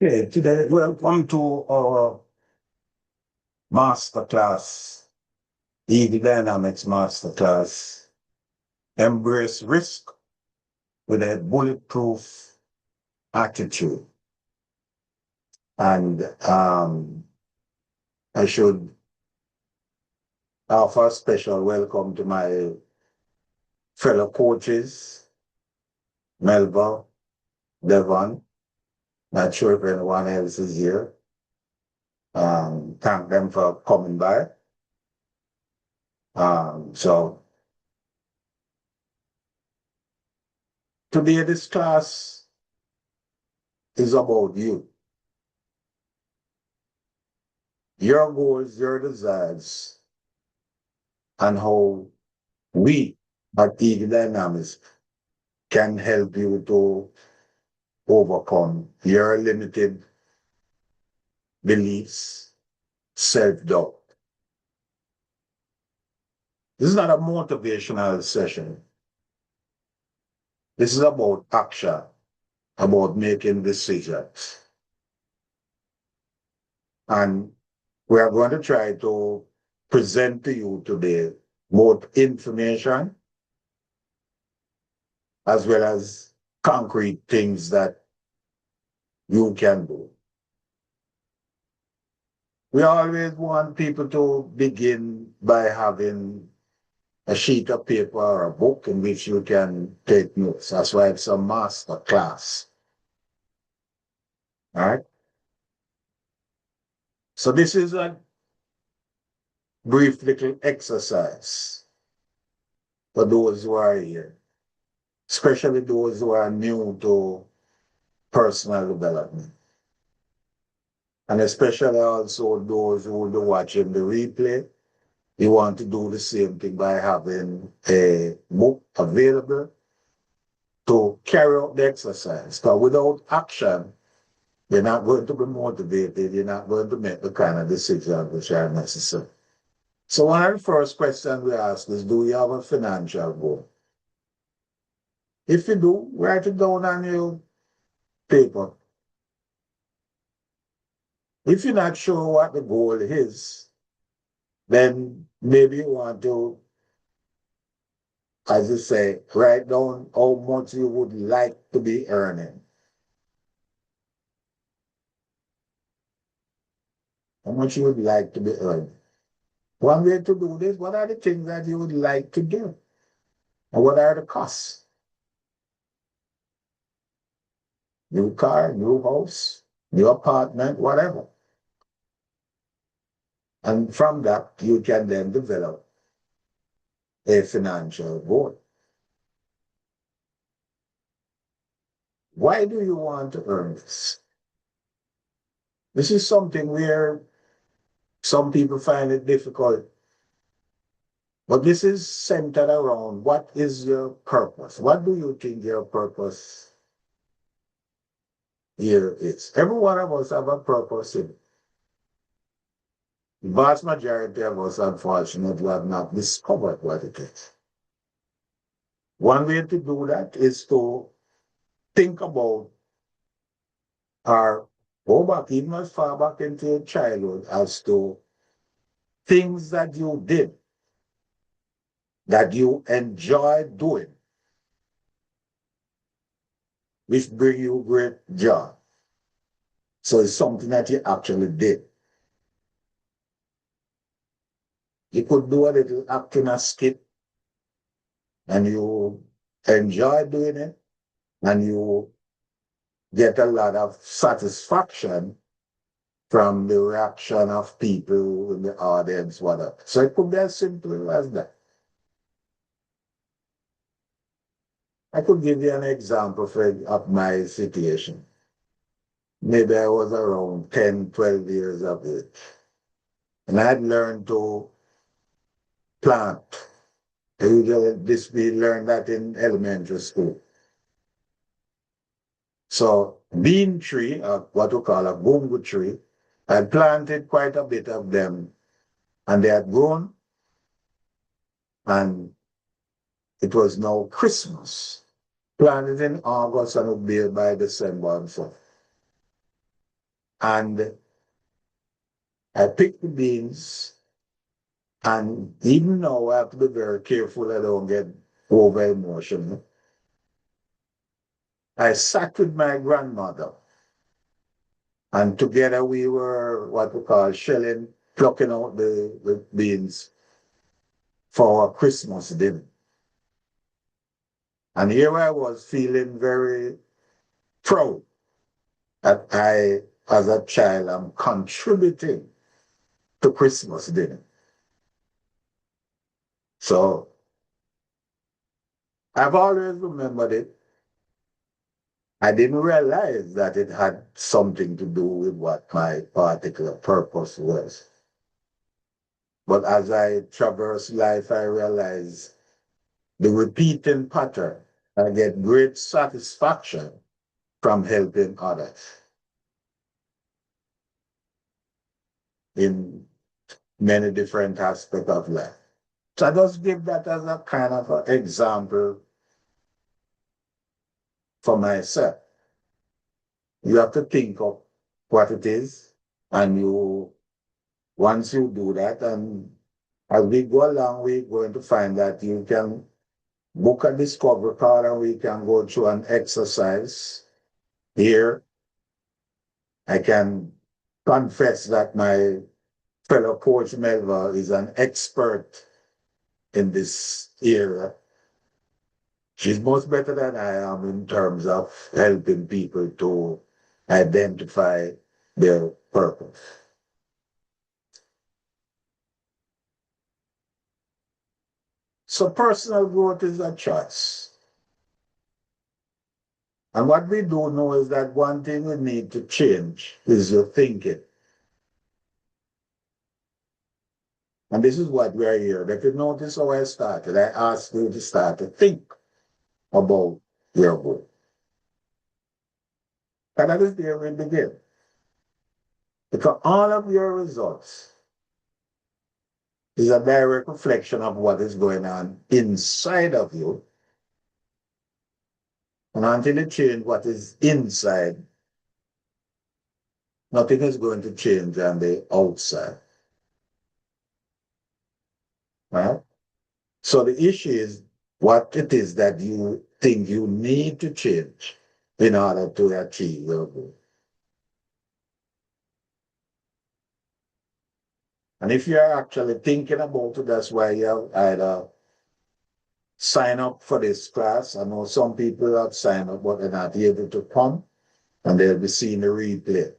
Okay, today, welcome to our masterclass, EV Dynamics Masterclass. Embrace risk with a bulletproof attitude. And I should offer a special welcome to my fellow coaches, Melba, Devon. Not sure if anyone else is here. Thank them for coming by. So today this class is about you. Your goals, your desires, and how we at EV Dynamics can help you to overcome your limited beliefs, self-doubt. This is not a motivational session. This is about action, about making decisions. And we are going to try to present to you today both information as well as concrete things that you can do. We always want people to begin by having a sheet of paper or a book in which you can take notes. That's why it's a master class. All right. So this is a brief little exercise for those who are here, especially those who are new to personal development. And especially also those who will be watching the replay. You want to do the same thing by having a book available to carry out the exercise. Because without action, you're not going to be motivated. You're not going to make the kind of decisions which are necessary. So one of the first questions we ask is, do you have a financial goal? If you do, write it down on your paper. If you're not sure what the goal is, then maybe you want to, as you say, write down how much you would like to be earning. How much you would like to be earning. One way to do this, what are the things that you would like to do? And what are the costs? New car, new house, new apartment, whatever. And from that, you can then develop a financial goal. Why do you want to earn this? This is something where some people find it difficult. But this is centered around what is your purpose? What do you think your purpose here is? Every one of us have a purpose in it. The vast majority of us, unfortunately, have not discovered what it is. One way to do that is to think about or go back even as far back into your childhood as to things that you did that you enjoy doing, which bring you great joy. So it's something that you actually did. You could do a little acting a skit and you enjoy doing it and you get a lot of satisfaction from the reaction of people in the audience, whatever. So it could be as simple as that. I could give you an example of my situation. Maybe I was around 10, 12 years of age. And I had learned to plant. We learned that in elementary school. So bean tree, what we call a gungo tree, I planted quite a bit of them and they had grown and it was now Christmas. Planted in August and would be by December and so. And I picked the beans, and even now I have to be very careful I don't get over emotional. I sat with my grandmother, and together we were what we call shelling, plucking out the beans for our Christmas dinner. And here I was feeling very proud that I, as a child, am contributing to Christmas dinner. So I've always remembered it. I didn't realize that it had something to do with what my particular purpose was. But as I traverse life, I realize the repeating pattern. I get great satisfaction from helping others in many different aspects of life. So I just give that as a kind of an example for myself. You have to think of what it is, and once you do that, and as we go along, we're going to find that you can book a discovery card and we can go through an exercise. Here, I can confess that my fellow coach Melva is an expert in this area. She's much better than I am in terms of helping people to identify their purpose. So personal growth is a choice. And what we do know is that one thing we need to change is your thinking. And this is what we are here. If you notice how I started, I asked you to start to think about your goal. And that is where we begin. Because all of your results is a direct reflection of what is going on inside of you. And until you change what is inside, nothing is going to change on the outside. Right? So the issue is what it is that you think you need to change in order to achieve your goal. And if you're actually thinking about it, that's why you either sign up for this class. I know some people have signed up, but they're not able to come, and they'll be seeing the replay.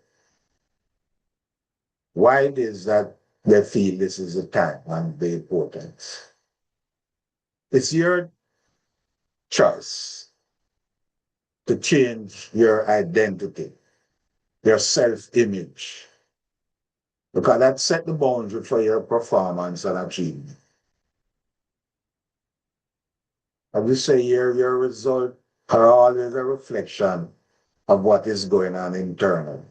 Why it is that they feel this is the time and the importance? It's your choice to change your identity, your self-image, because that set the boundary for your performance and achievement. I will say here, your results are always a reflection of what is going on internally.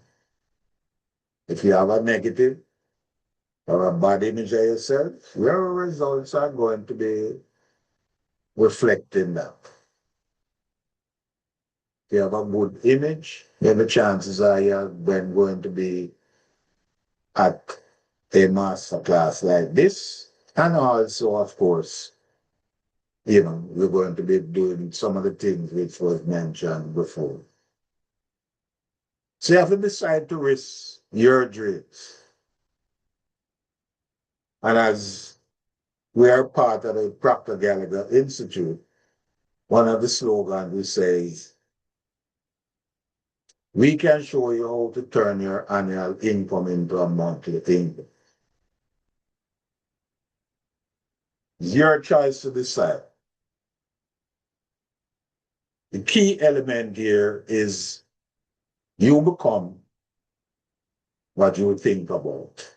If you have a negative or a bad image of yourself, your results are going to be reflecting that. If you have a good image, then the chances are you're then going to be at a masterclass like this. And also, of course, we're going to be doing some of the things which was mentioned before. So you have to decide to risk your dreams. And as we are part of the Proctor Gallagher Institute, one of the slogans we say is, we can show you how to turn your annual income into a monthly income. It's your choice to decide. The key element here is you become what you think about.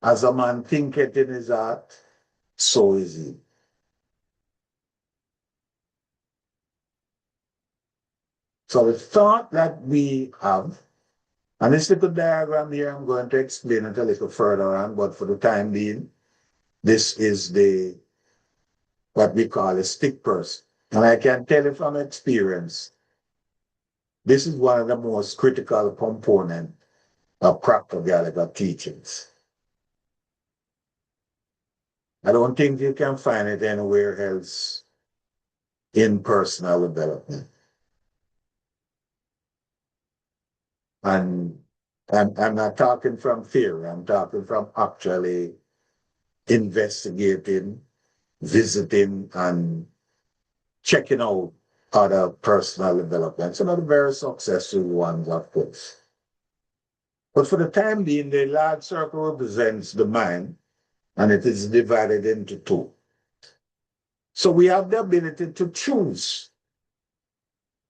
As a man thinketh in his heart, so is he. So the thought that we have, and this little diagram here, I'm going to explain it a little further on, but for the time being, this is what we call a stick person. And I can tell you from experience This is one of the most critical components of practical teachings. I don't think you can find it anywhere else in personal development. And I'm not talking from fear, I'm talking from actually investigating, visiting, and checking out other personal developments, and other very successful ones, of course. But for the time being, the large circle represents the mind, and it is divided into two. So we have the ability to choose.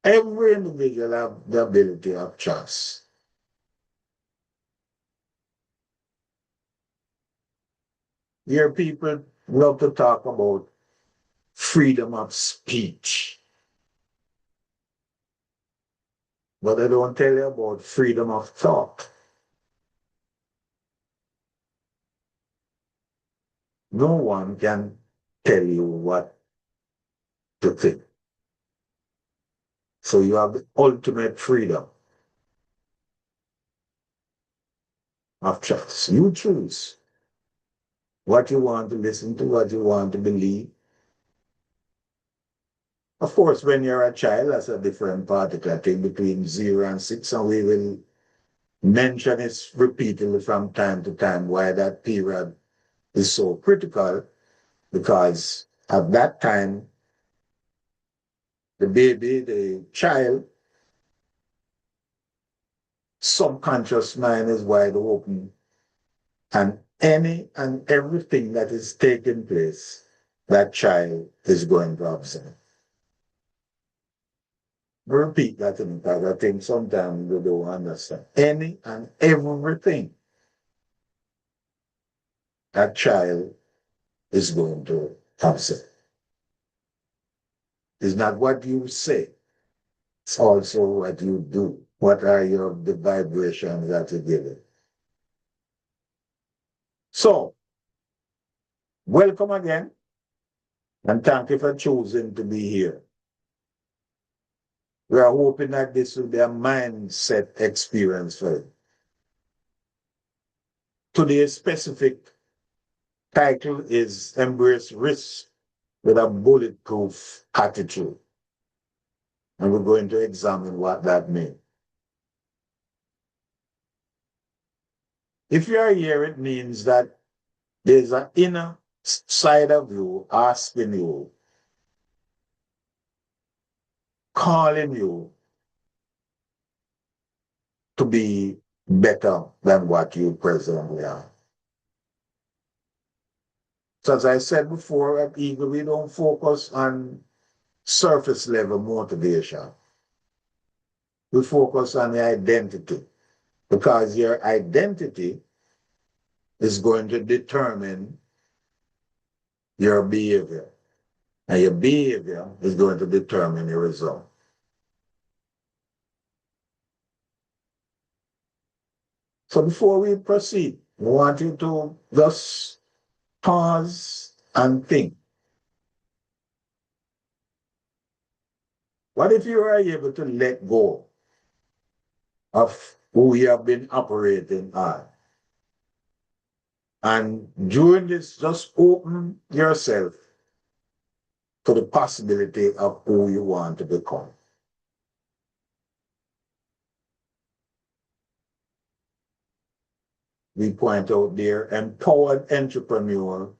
Every individual have the ability of choice. Here people love to talk about freedom of speech, but they don't tell you about freedom of thought. No one can tell you what to think. So you have the ultimate freedom of choice. You choose what you want to listen to, what you want to believe. Of course, when you're a child, that's a different particular thing between 0 and 6, and we will mention it repeatedly from time to time why that period is so critical, because at that time, the baby, the child, subconscious mind is wide open, and any and everything that is taking place, that child is going to observe. Repeat that to me, because I think sometimes they don't understand. Any and everything that child is going to observe. It's not what you say, it's also what you do. What are the vibrations that you give it? So, welcome again, and thank you for choosing to be here. We are hoping that this will be a mindset experience for you. Today's specific title is Embrace Risk with a Bulletproof Attitude. And we're going to examine what that means. If you are here, it means that there's an inner side of you asking you, calling you to be better than what you presently are. So as I said before, at Eagle, we don't focus on surface level motivation. We focus on the identity, because your identity is going to determine your behavior, and your behavior is going to determine your result. So before we proceed, we want you to just pause and think. What if you are able to let go of who you have been operating on? And during this, just open yourself to the possibility of who you want to become. We point out there, empowered entrepreneur,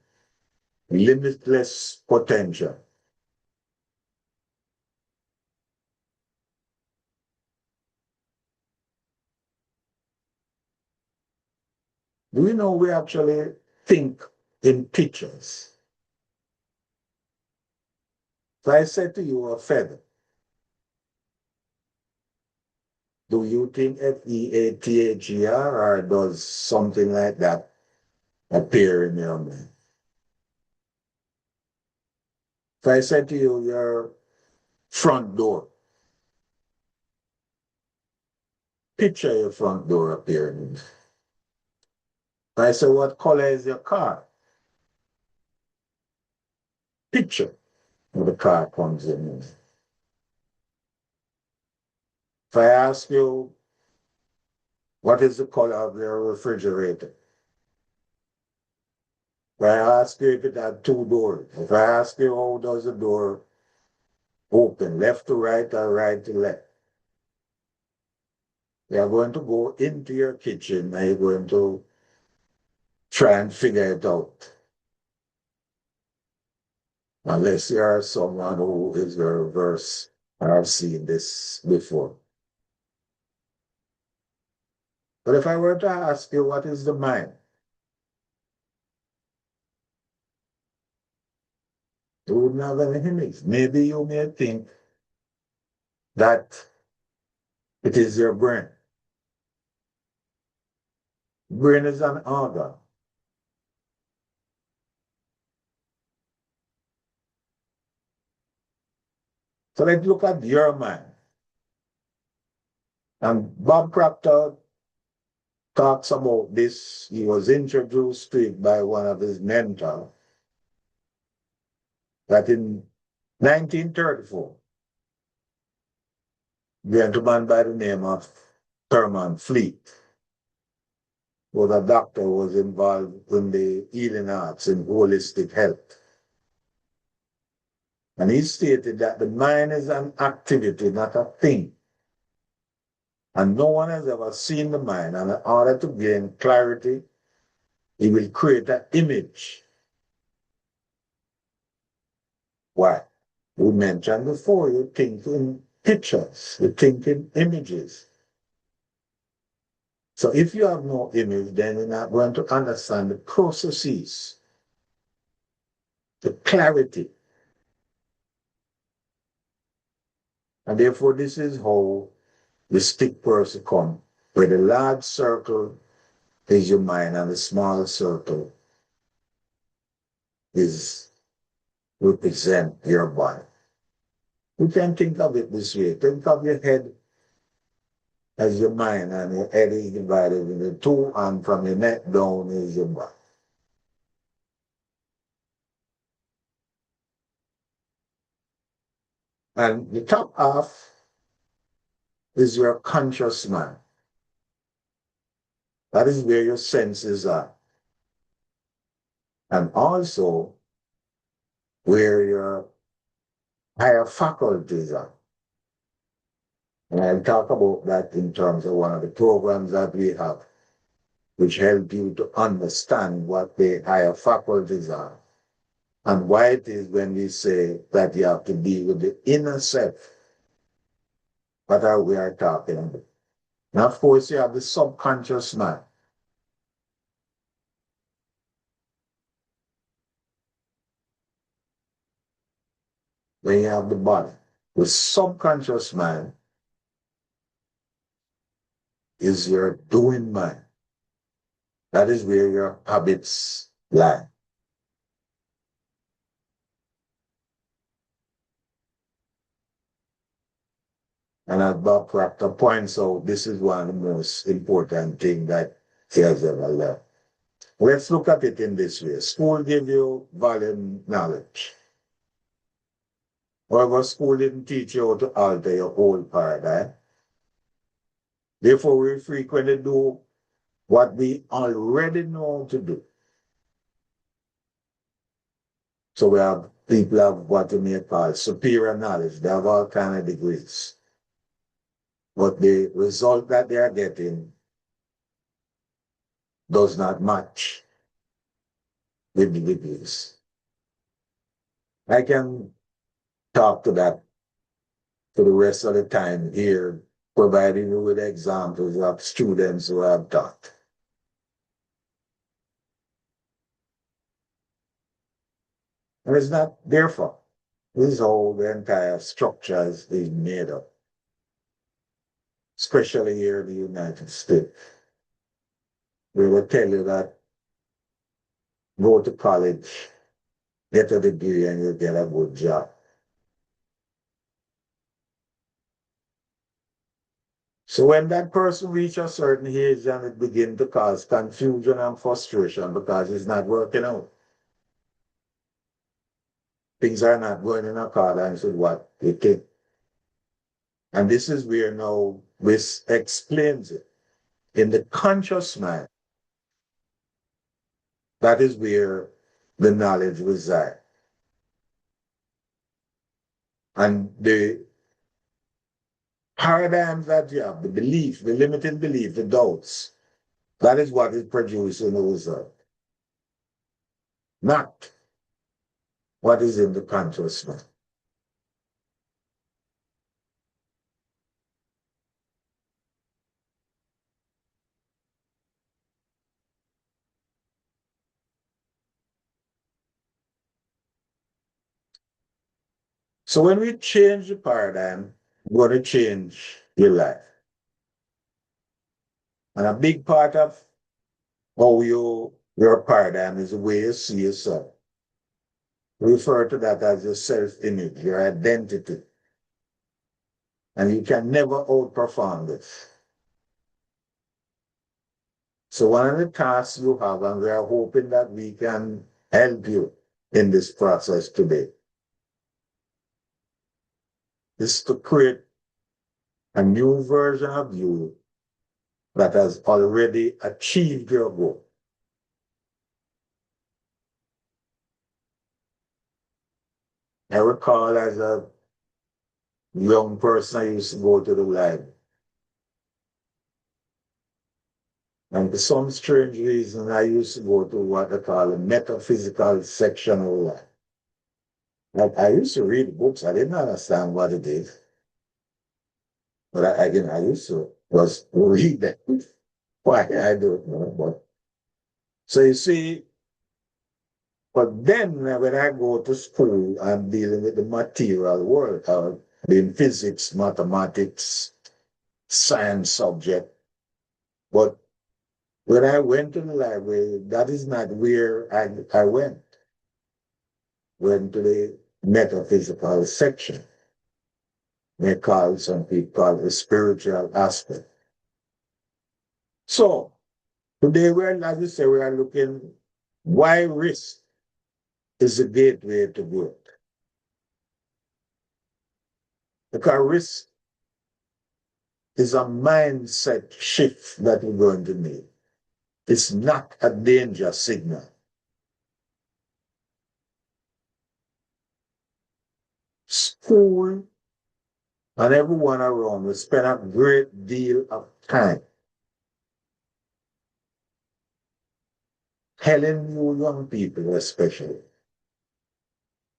limitless potential. Do you know we actually think in pictures? So I said to you, a feather. Do you think Feather, or does something like that appear in your mind? If I said to you, your front door, picture your front door appearing. If I say, what color is your car? Picture where the car comes in. If I ask you, what is the color of your refrigerator? If I ask you if it had two doors, if I ask you how does the door open, left to right or right to left, you are going to go into your kitchen and you're going to try and figure it out. Unless you are someone who is the reverse. I've seen this before. But if I were to ask you what is the mind, you wouldn't have any image. Maybe you may think that it is your brain. Brain is an organ. So let's look at your mind. And Bob Proctor talks about this. He was introduced to it by one of his mentors that in 1934, a gentleman by the name of Thurman Fleet was a doctor who was involved in the healing arts and holistic health. And he stated that the mind is an activity, not a thing. And no one has ever seen the mind. And in order to gain clarity, he will create an image. Why? We mentioned before, you think in pictures, you think in images. So if you have no image, then you're not going to understand the processes, the clarity. And therefore, this is how the stick person come, where the large circle is your mind and the small circle is represent your body. You can think of it this way. Think of your head as your mind, and your head is divided into two, and from your neck down is your body. And the top half is your conscious mind. That is where your senses are. And also where your higher faculties are. And I'll talk about that in terms of one of the programs that we have, which help you to understand what the higher faculties are and why it is when we say that you have to deal with the inner self. What are we are talking about? Now, of course, you have the subconscious mind. Then you have the body. The subconscious mind is your doing mind. That is where your habits lie. And as Bob Proctor points out, this is one of the most important things that he has ever learned. Let's look at it in this way. School gives you volume knowledge. However, school didn't teach you how to alter your whole paradigm. Therefore, we frequently do what we already know to do. So we have people have what you may call superior knowledge. They have all kinds of degrees. But the result that they are getting does not match with the degrees. I can talk to that for the rest of the time here, providing you with examples of students who have taught. And it's not their fault. This is how the entire structure is made up, especially here in the United States. We will tell you that go to college, get a degree, and you'll get a good job. So when that person reaches a certain age and it begins to cause confusion and frustration because it's not working out, things are not going in accordance with what you think. And this is where now this explains it. In the conscious mind, that is where the knowledge resides. And the paradigms that you have, the belief, the limiting belief, the doubts, that is what is producing the result, not what is in the conscious mind. So when we change the paradigm, we're going to change your life. And a big part of how your paradigm is the way you see yourself. We refer to that as your self-image, your identity. And you can never outperform this. So one of the tasks you have, and we are hoping that we can help you in this process today, is to create a new version of you that has already achieved your goal. I recall as a young person, I used to go to the library. And for some strange reason, I used to go to what they call a metaphysical section of life. Like I used to read books, I didn't understand what it is. But I used to was read them. Why I don't know. But so you see, but then when I go to school, I'm dealing with the material world, in physics, mathematics, science subject. But when I went to the library, that is not where I went. Went to the metaphysical section. They call some people call the spiritual aspect. So today we're, as you say, we are looking why risk is a gateway to growth. Because risk is a mindset shift that we're going to need. It's not a danger signal. School and everyone around will spend a great deal of time telling you young people especially,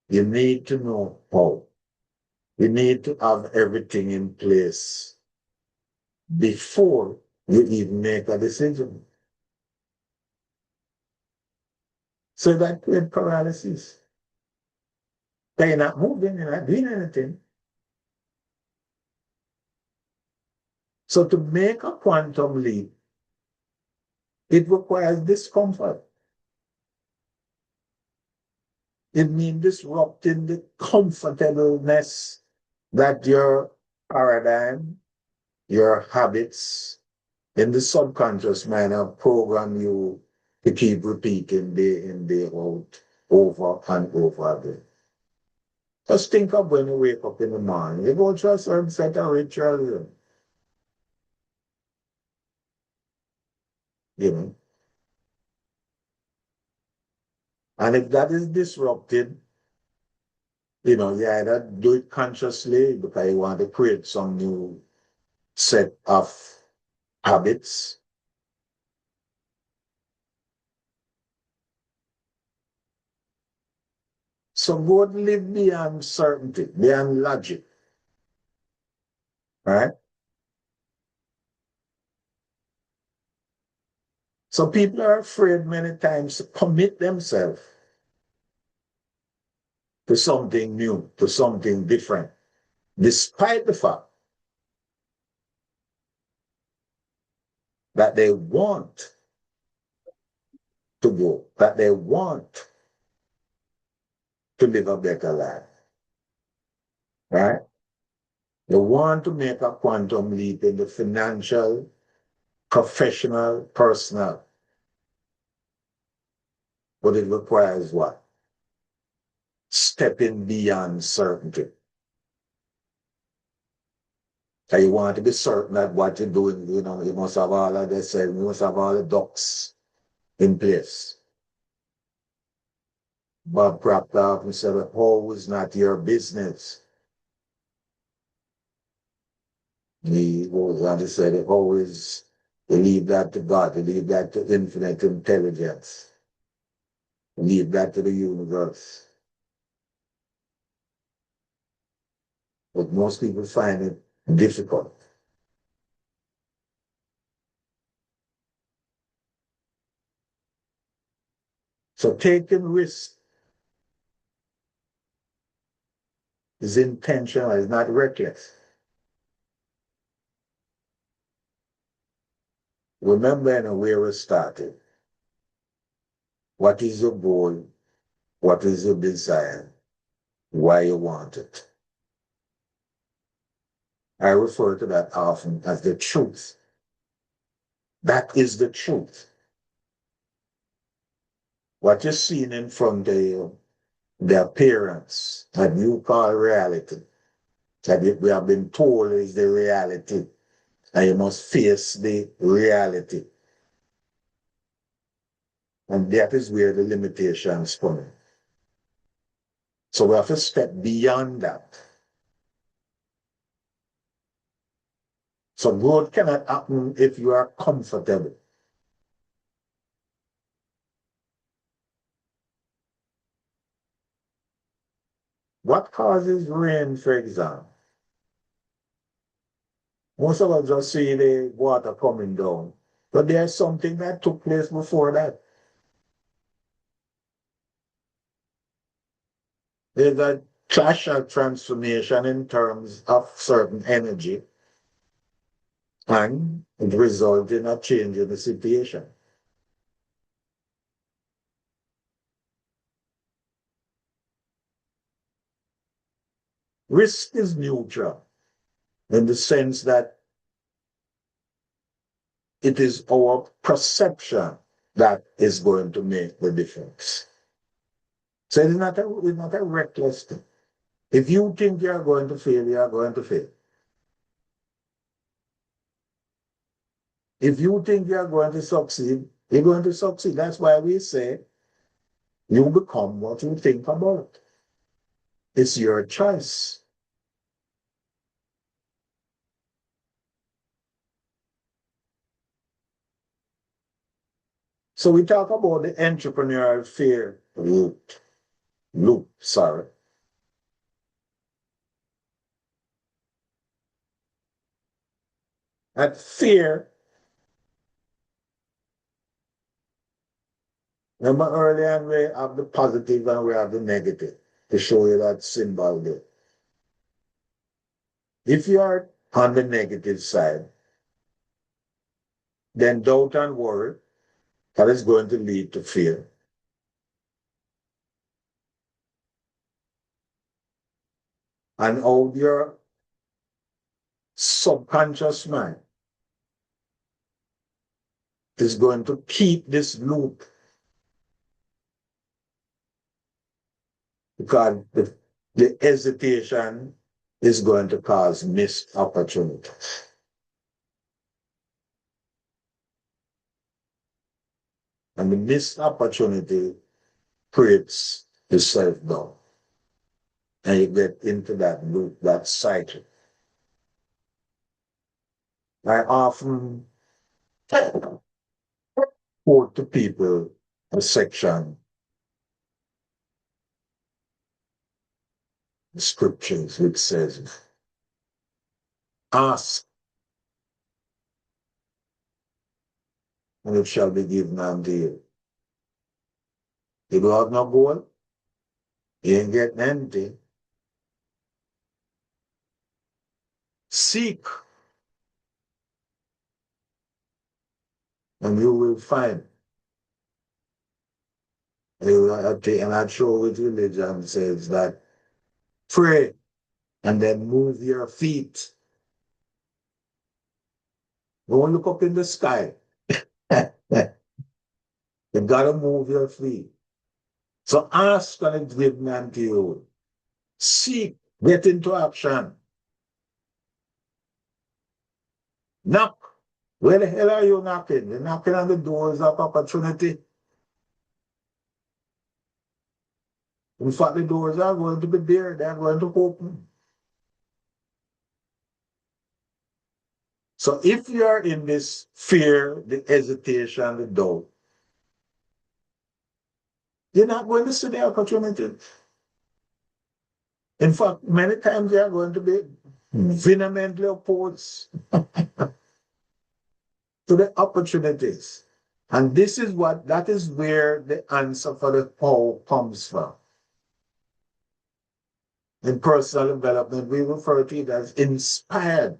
you need to know how. You need to have everything in place before you even make a decision. So that creates paralysis. They're not moving, you're not doing anything. So to make a quantum leap, it requires discomfort. It means disrupting the comfortableness that your paradigm, your habits in the subconscious mind have programmed you to keep repeating day in, day out, over and over again. Just think of when you wake up in the morning, you go through a certain set of rituals, you know. And if that is disrupted, you know, you either do it consciously because you want to create some new set of habits. So go live beyond certainty, beyond logic, right? So people are afraid many times to commit themselves to something new, to something different, despite the fact that they want to go, that they want to live a better life, right? They want to make a quantum leap in the financial, professional, personal, but it requires what? Stepping beyond certainty. And you want to be certain that what you're doing, you must have all of this, you must have all the ducks in place. Bob Proctor often said, a hoe is not your business. He goes on to say, the hoe is, you leave that to God, you leave that to infinite intelligence, you leave that to the universe. But most people find it difficult. So taking risks is intentional, it's not reckless. Remember where we started. What is your goal? What is your desire? Why you want it? I refer to that often as the truth. That is the truth. What you're seeing in front of you, the appearance that you call reality, that we have been told is the reality, and you must face the reality. And that is where the limitations come in. So we have to step beyond that. So growth cannot happen if you are comfortable. What causes rain, for example? Most of us just see the water coming down, but there's something that took place before that. There's a clash of transformation in terms of certain energy, and it results in a change in the situation. Risk is neutral in the sense that it is our perception that is going to make the difference. So it's not a reckless thing. If you think you're going to fail, you are going to fail. If you think you're going to succeed, you're going to succeed. That's why we say you become what you think about. It's your choice. So we talk about the entrepreneurial fear loop, sorry. That fear, remember earlier on we have the positive and we have the negative to show you that symbol there. If you are on the negative side, then doubt and worry, that is going to lead to fear. And how your subconscious mind is going to keep this loop because the hesitation is going to cause missed opportunities. And the missed opportunity creates the self-doubt. And you get into that loop, that cycle. I often quote to people a section, the scriptures, which says, ask and it shall be given unto you. You don't have no goal, you ain't getting anything. Seek and you will find. And I show with religion says that pray and then move your feet. Don't look up in the sky. You gotta move your feet. So ask and it's given unto you. Seek, get into action. Knock. Where the hell are you knocking? You're knocking on the doors of opportunity. In fact, the doors are going to be there. They're going to open. So if you're in this fear, the hesitation, the doubt, you're not going to see the opportunity. In fact, many times you're going to be vehemently opposed to the opportunities. And that is where the answer for the how comes from. In personal development, we refer to it as inspired.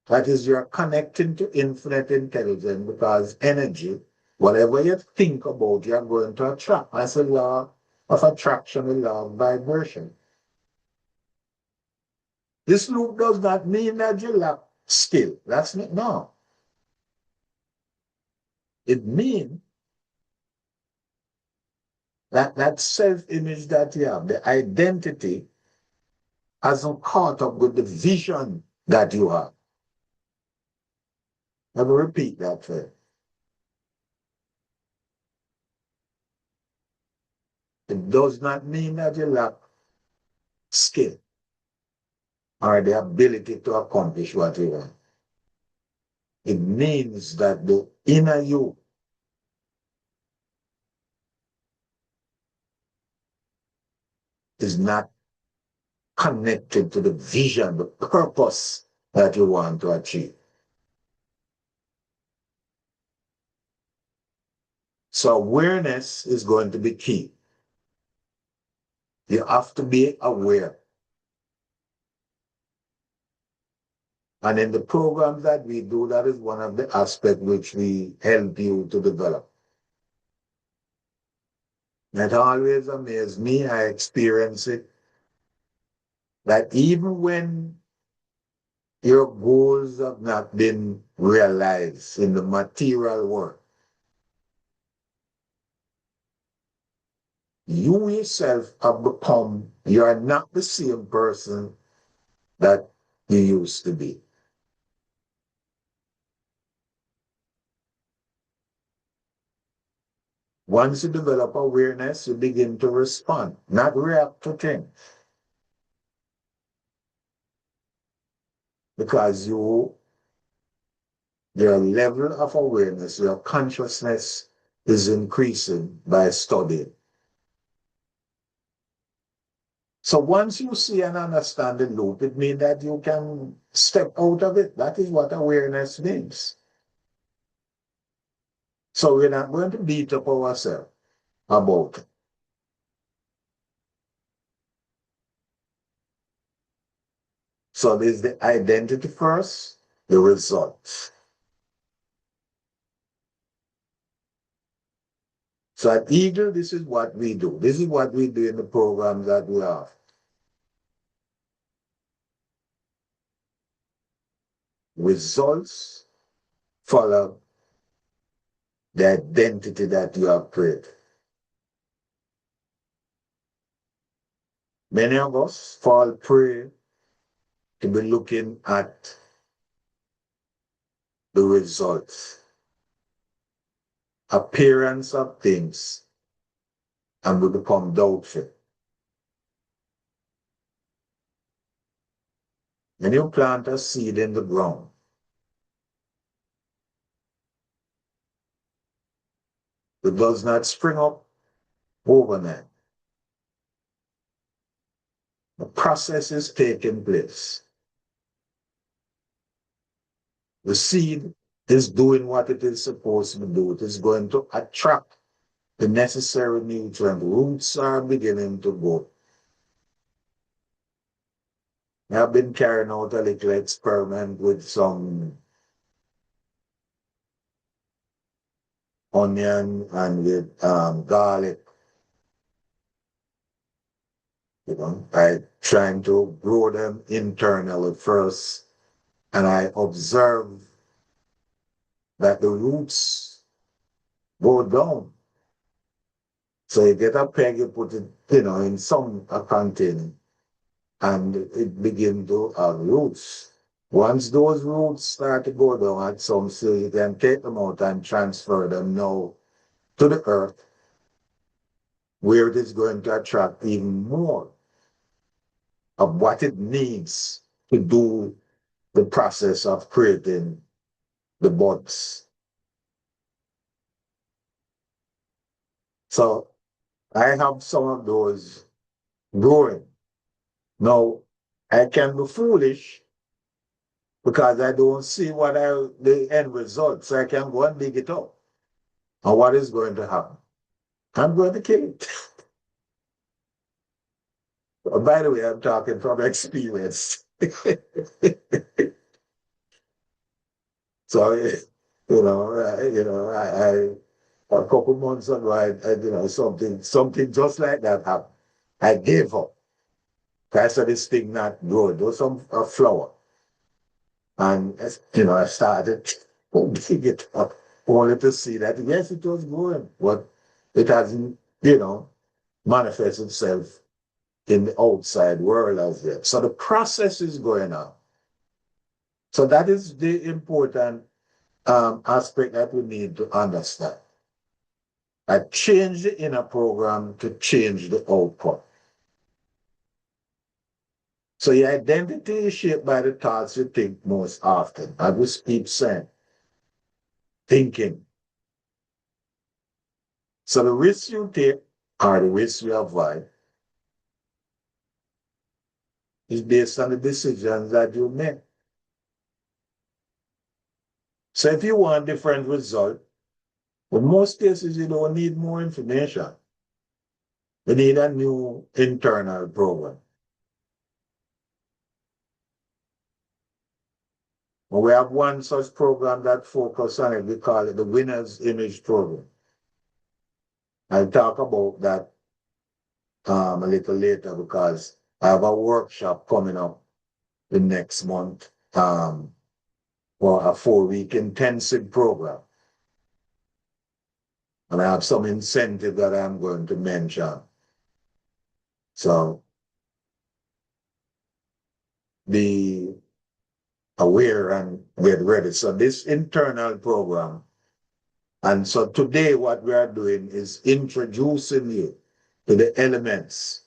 That is, you're connecting to infinite intelligence because energy, whatever you think about, you're going to attract. That's a law of attraction, a law of vibration. This loop does not mean that you lack skill. That's not, no. It means that self-image that you have, the identity, hasn't caught up with the vision that you have. Let me repeat that for you. It does not mean that you lack skill or the ability to accomplish what you want. It means that the inner you is not connected to the vision, the purpose that you want to achieve. So awareness is going to be key. You have to be aware. And in the programs that we do, that is one of the aspects which we help you to develop. That always amazes me. I experience it. That even when your goals have not been realized in the material world, you yourself have become, you are not the same person that you used to be. Once you develop awareness, you begin to respond, not react to things. Because your level of awareness, your consciousness is increasing by studying. So once you see and understand the loop, it means that you can step out of it. That is what awareness means. So we're not going to beat up ourselves about it. So there's the identity first, the results. So at Eagle, this is what we do. This is what we do in the programs that we have. Results follow the identity that you have created. Many of us fall prey to be looking at the results, appearance of things, and we become doubtful. When you plant a seed in the ground, it does not spring up overnight. The process is taking place. The seed is doing what it is supposed to do. It is going to attract the necessary nutrient. Roots are beginning to grow. I've been carrying out a little experiment with some onion and with garlic. I trying to grow them internally first, and I observe that the roots go down. So you get a peg, you put it, in some container, and it begin to have roots. Once those roots start to go down at some stage, you can take them out and transfer them now to the earth, where it is going to attract even more of what it needs to do the process of creating the buds. So I have some of those growing. Now, I can be foolish because I don't see the end result. So I can go and dig it up. And what is going to happen? I'm going to kill it. By the way, I'm talking from experience. So, a couple months ago, something just like that happened. I gave up. I said, this thing not good. There was a flower. And, I started dig it up, only to see that, yes, it was growing, but it hasn't, manifest itself in the outside world as yet. So the process is going on. So that is the important aspect that we need to understand. I change the inner program to change the output. So your identity is shaped by the thoughts you think most often. I just keep saying, thinking. So the risks you take or the risks you avoid is based on the decisions that you make. So if you want different result, in most cases you don't need more information. You need a new internal program. And we have one such program that focuses on it. We call it the Winner's Image Program. I'll talk about that a little later because I have a workshop coming up the next month for a 4-week intensive program. And I have some incentive that I'm going to mention. So be aware and get ready. So this internal program, and so today what we are doing is introducing you to the elements.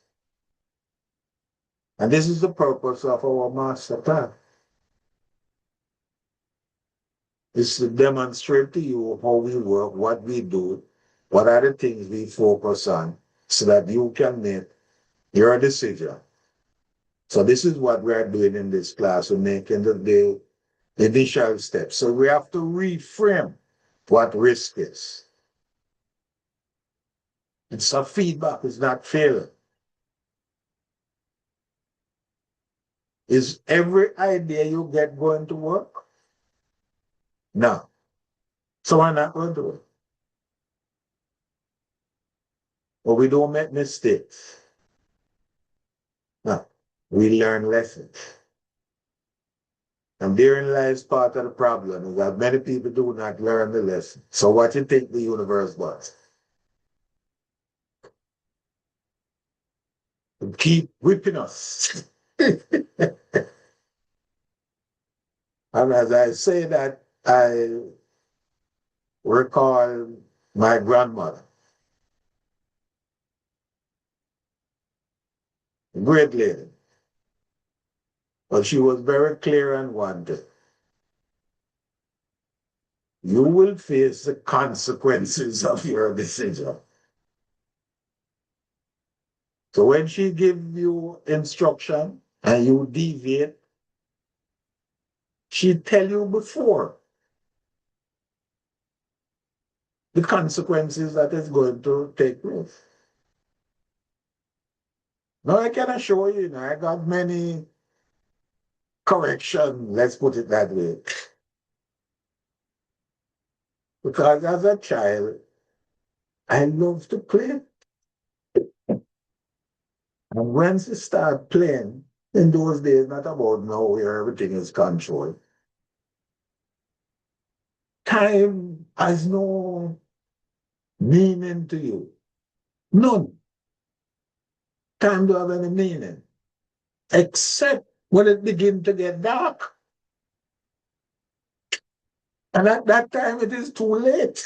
And this is the purpose of our masterclass. Is to demonstrate to you how we work, what we do, what are the things we focus on, so that you can make your decision. So this is what we are doing in this class. We're making the initial steps. So we have to reframe what risk is. It's a feedback, it's not failure. Is every idea you get going to work? No. So we're not going to work. But we don't make mistakes. No. We learn lessons. And therein lies part of the problem, is that many people do not learn the lesson. So what do you think the universe was? To keep whipping us. And as I say that, I recall my grandmother, a great lady, but she was very clear and wanted. You will face the consequences of your decision. So when she gives you instruction and you deviate, she tell you before the consequences that is going to take place. Now I can assure you, I got many corrections, let's put it that way. Because as a child, I love to play. And once you start playing, in those days, not about now where everything is controlled, time has no meaning to you. None. Time don't have any meaning. Except when it begins to get dark. And at that time, it is too late.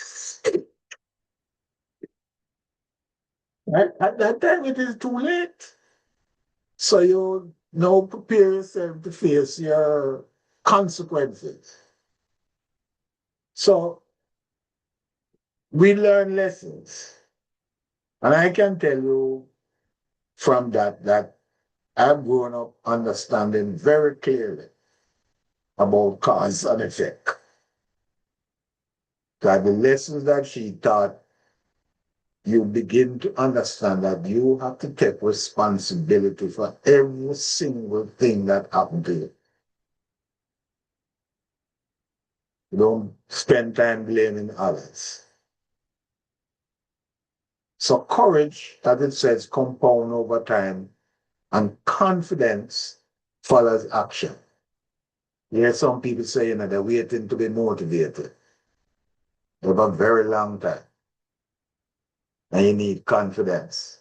At that time, it is too late. So you now prepare yourself to face your consequences. So we learn lessons. And I can tell you from that I've grown up understanding very clearly about cause and effect. That the lessons that she taught, you begin to understand that you have to take responsibility for every single thing that happened to you. You don't spend time blaming others. So courage, as it says, compound over time, and confidence follows action. You hear some people say, they're waiting to be motivated for a very long time. And you need confidence.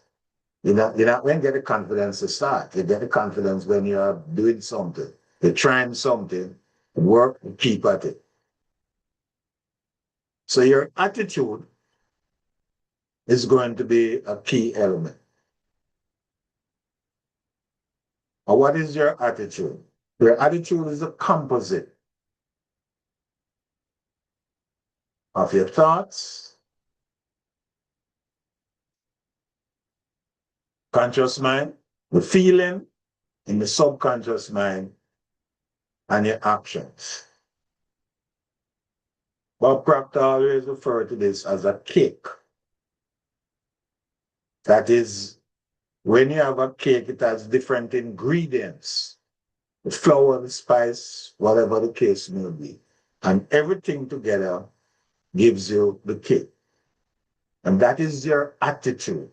You're not when you get the confidence to start. You get the confidence when you're doing something. You're trying something, work, and keep at it. So your attitude is going to be a key element. Or what is your attitude? Your attitude is a composite of your thoughts, conscious mind, the feeling in the subconscious mind, and your actions. Bob Proctor always referred to this as a cake. That is, when you have a cake, it has different ingredients, the flour, the spice, whatever the case may be. And everything together gives you the cake. And that is your attitude.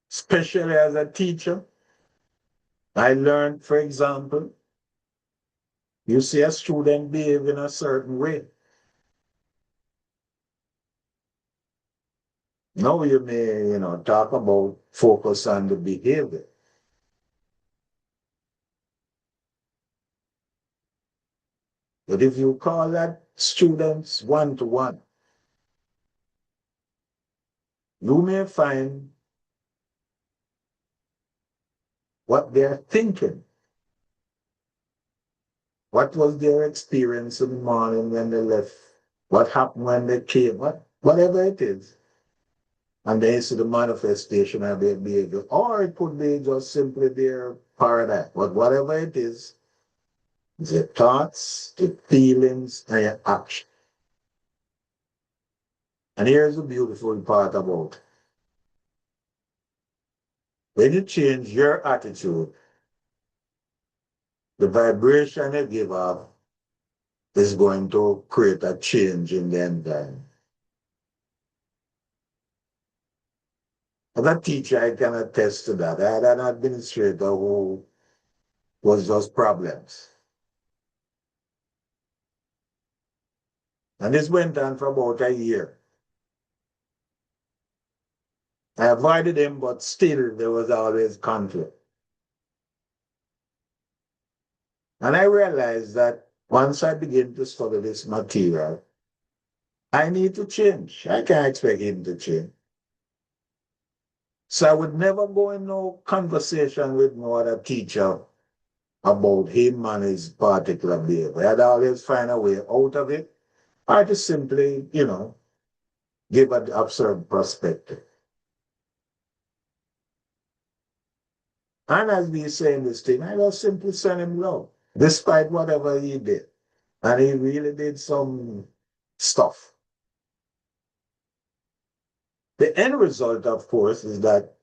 Especially as a teacher, I learned, for example, you see a student behave in a certain way. Now you may, talk about focus on the behavior. But if you call that students one-to-one, you may find what they're thinking. What was their experience in the morning when they left? What happened when they came? Whatever it is. And then you see the manifestation of their behavior. Or it could be just simply their paradigm. But whatever it is, the thoughts, the feelings, and your action. And here's the beautiful part about it. When you change your attitude, the vibration you give off is going to create a change in the environment. As a teacher, I can attest to that. I had an administrator who was just problems. And this went on for about a year. I avoided him, but still there was always conflict. And I realized that once I begin to study this material, I need to change. I can't expect him to change. So I would never go in no conversation with no other teacher about him and his particular behavior. I'd always find a way out of it, or just simply, give an observed perspective. And as we say in this thing, I just simply send him love, despite whatever he did. And he really did some stuff. The end result, of course, is that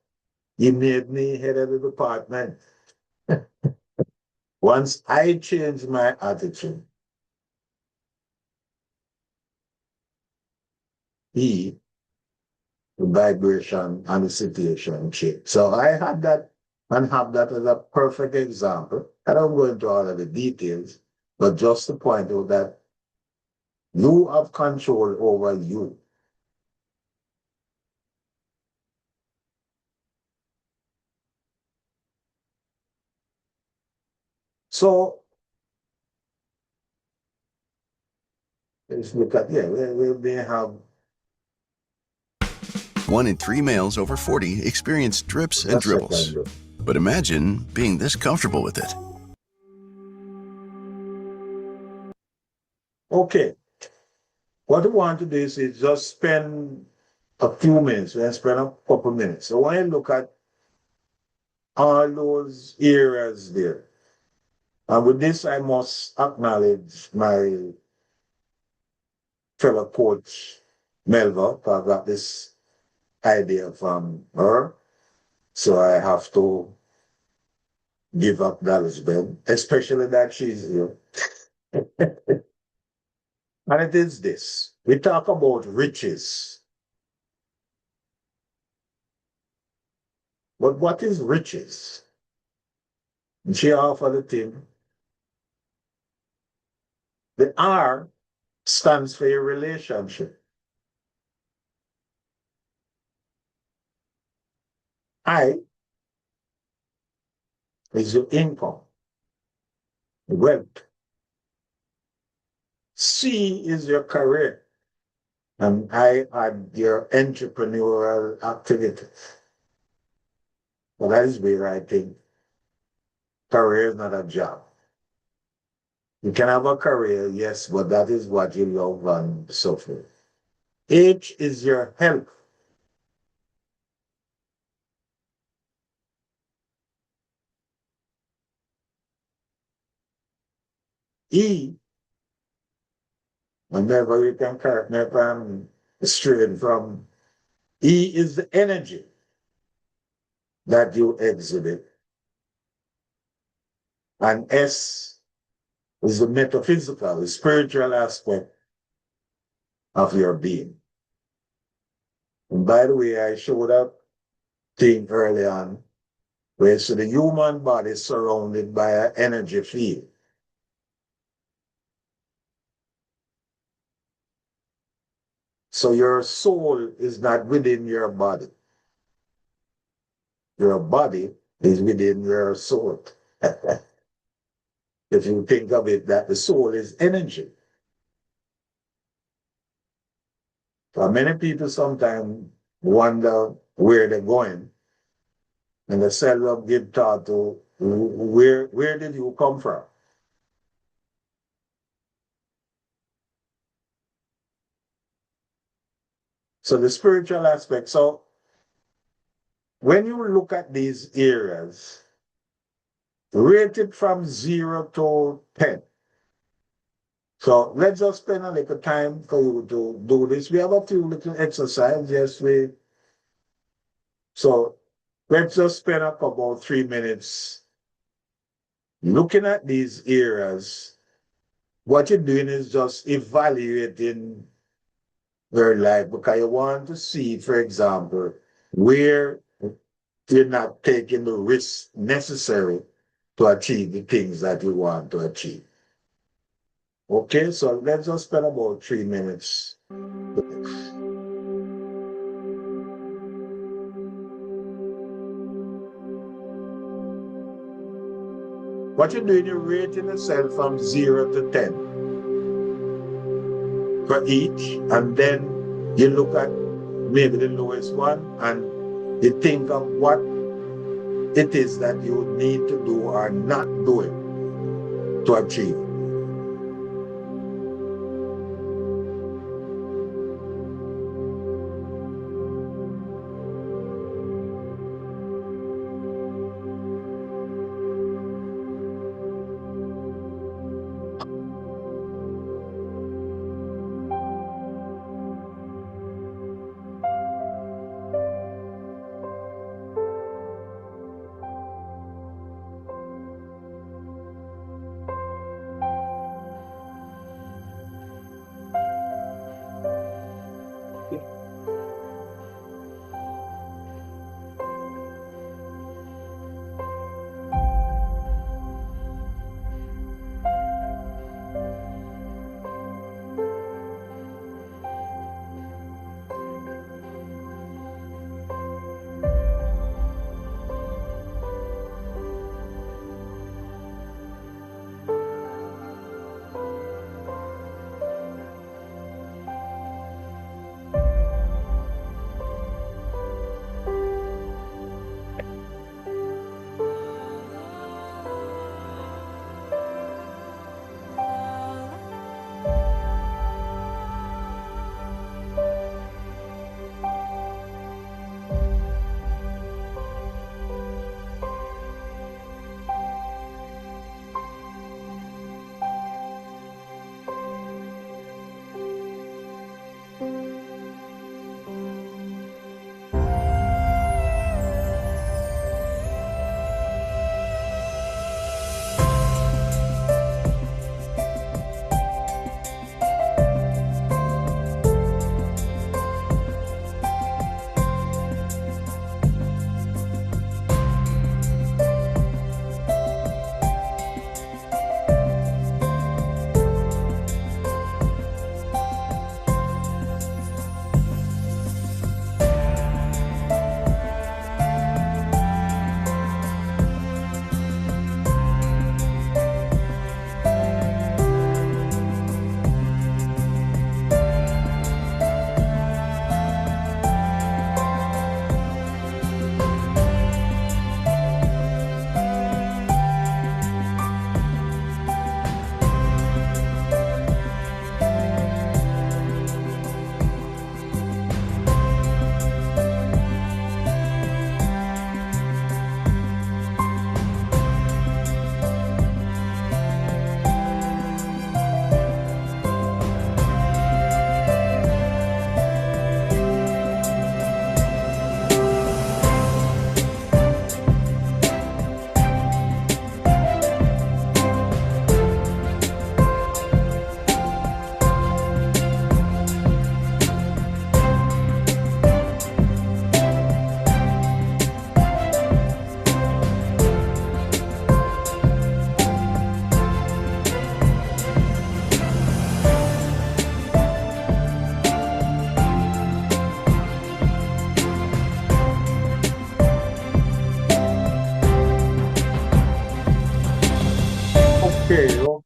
he made me head of the department. Once I changed my attitude, he, the vibration and the situation changed. So I had that and have that as a perfect example. I don't go into all of the details, but just to point out that you have control over you. So Let's look at, yeah, we may have, 1 in 3 males over 40 experience drips and a second dribbles. look. But imagine being this comfortable with it. Okay, what we want to do is just spend a few minutes, and spend a couple minutes. So when you look at all those areas there, and with this, I must acknowledge my fellow coach, Melva, because I got this idea from her. So I have to give acknowledgement, especially that she's here. And it is this. We talk about riches. But what is riches? And she offered the thing. The R stands for your relationship. I is your income, wealth. C is your career. And I add your entrepreneurial activities. Well, that is where I think career is not a job. You can have a career, yes, but that is what you love and so forth. H is your health. E, whenever you can correct me if I'm straying from, E is the energy that you exhibit. And S is the metaphysical, the spiritual aspect of your being. And by the way, I showed up thing early on where so the human body is surrounded by an energy field. So your soul is not within your body. Your body is within your soul. If you think of it, that the soul is energy. For many people sometimes wonder where they're going, and they seldom give thought to where did you come from? So the spiritual aspect. So when you look at these areas, rate it from 0 to 10. So let's just spend a little time for you to do this. We have a few little exercises. Yes, so let's just spend up about 3 minutes looking at these areas. What you're doing is just evaluating your life because you want to see, for example, where you're not taking the risks necessary to achieve the things that you want to achieve. Okay, so let's just spend about 3 minutes. What you're doing, you're rating yourself from 0 to 10 for each, and then you look at maybe the lowest one and you think of what it is that you need to do or not do it to achieve.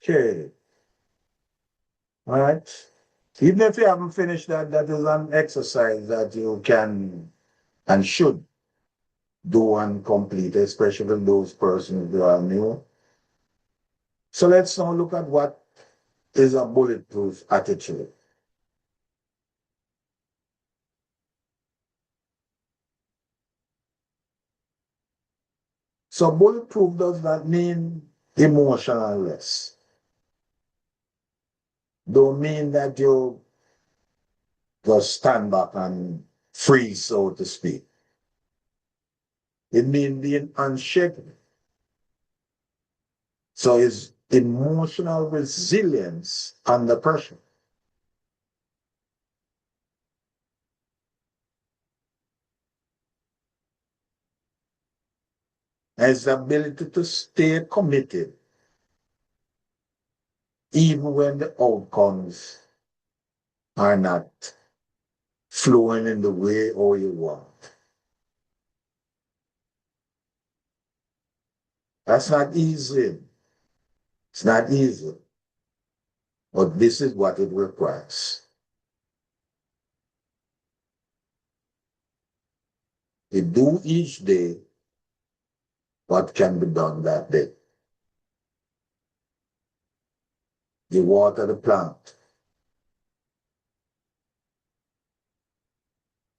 Okay. All right. Even if you haven't finished that, that is an exercise that you can and should do and complete, especially those persons who are new. So let's now look at what is a bulletproof attitude. So bulletproof does not mean emotionless. Don't mean that you just stand back and freeze, so to speak. It means being unshaken. So it's emotional resilience under pressure. It's the ability to stay committed even when the outcomes are not flowing in the way or you want. That's not easy. It's not easy. But this is what it requires. You do each day what can be done that day. You water the plant.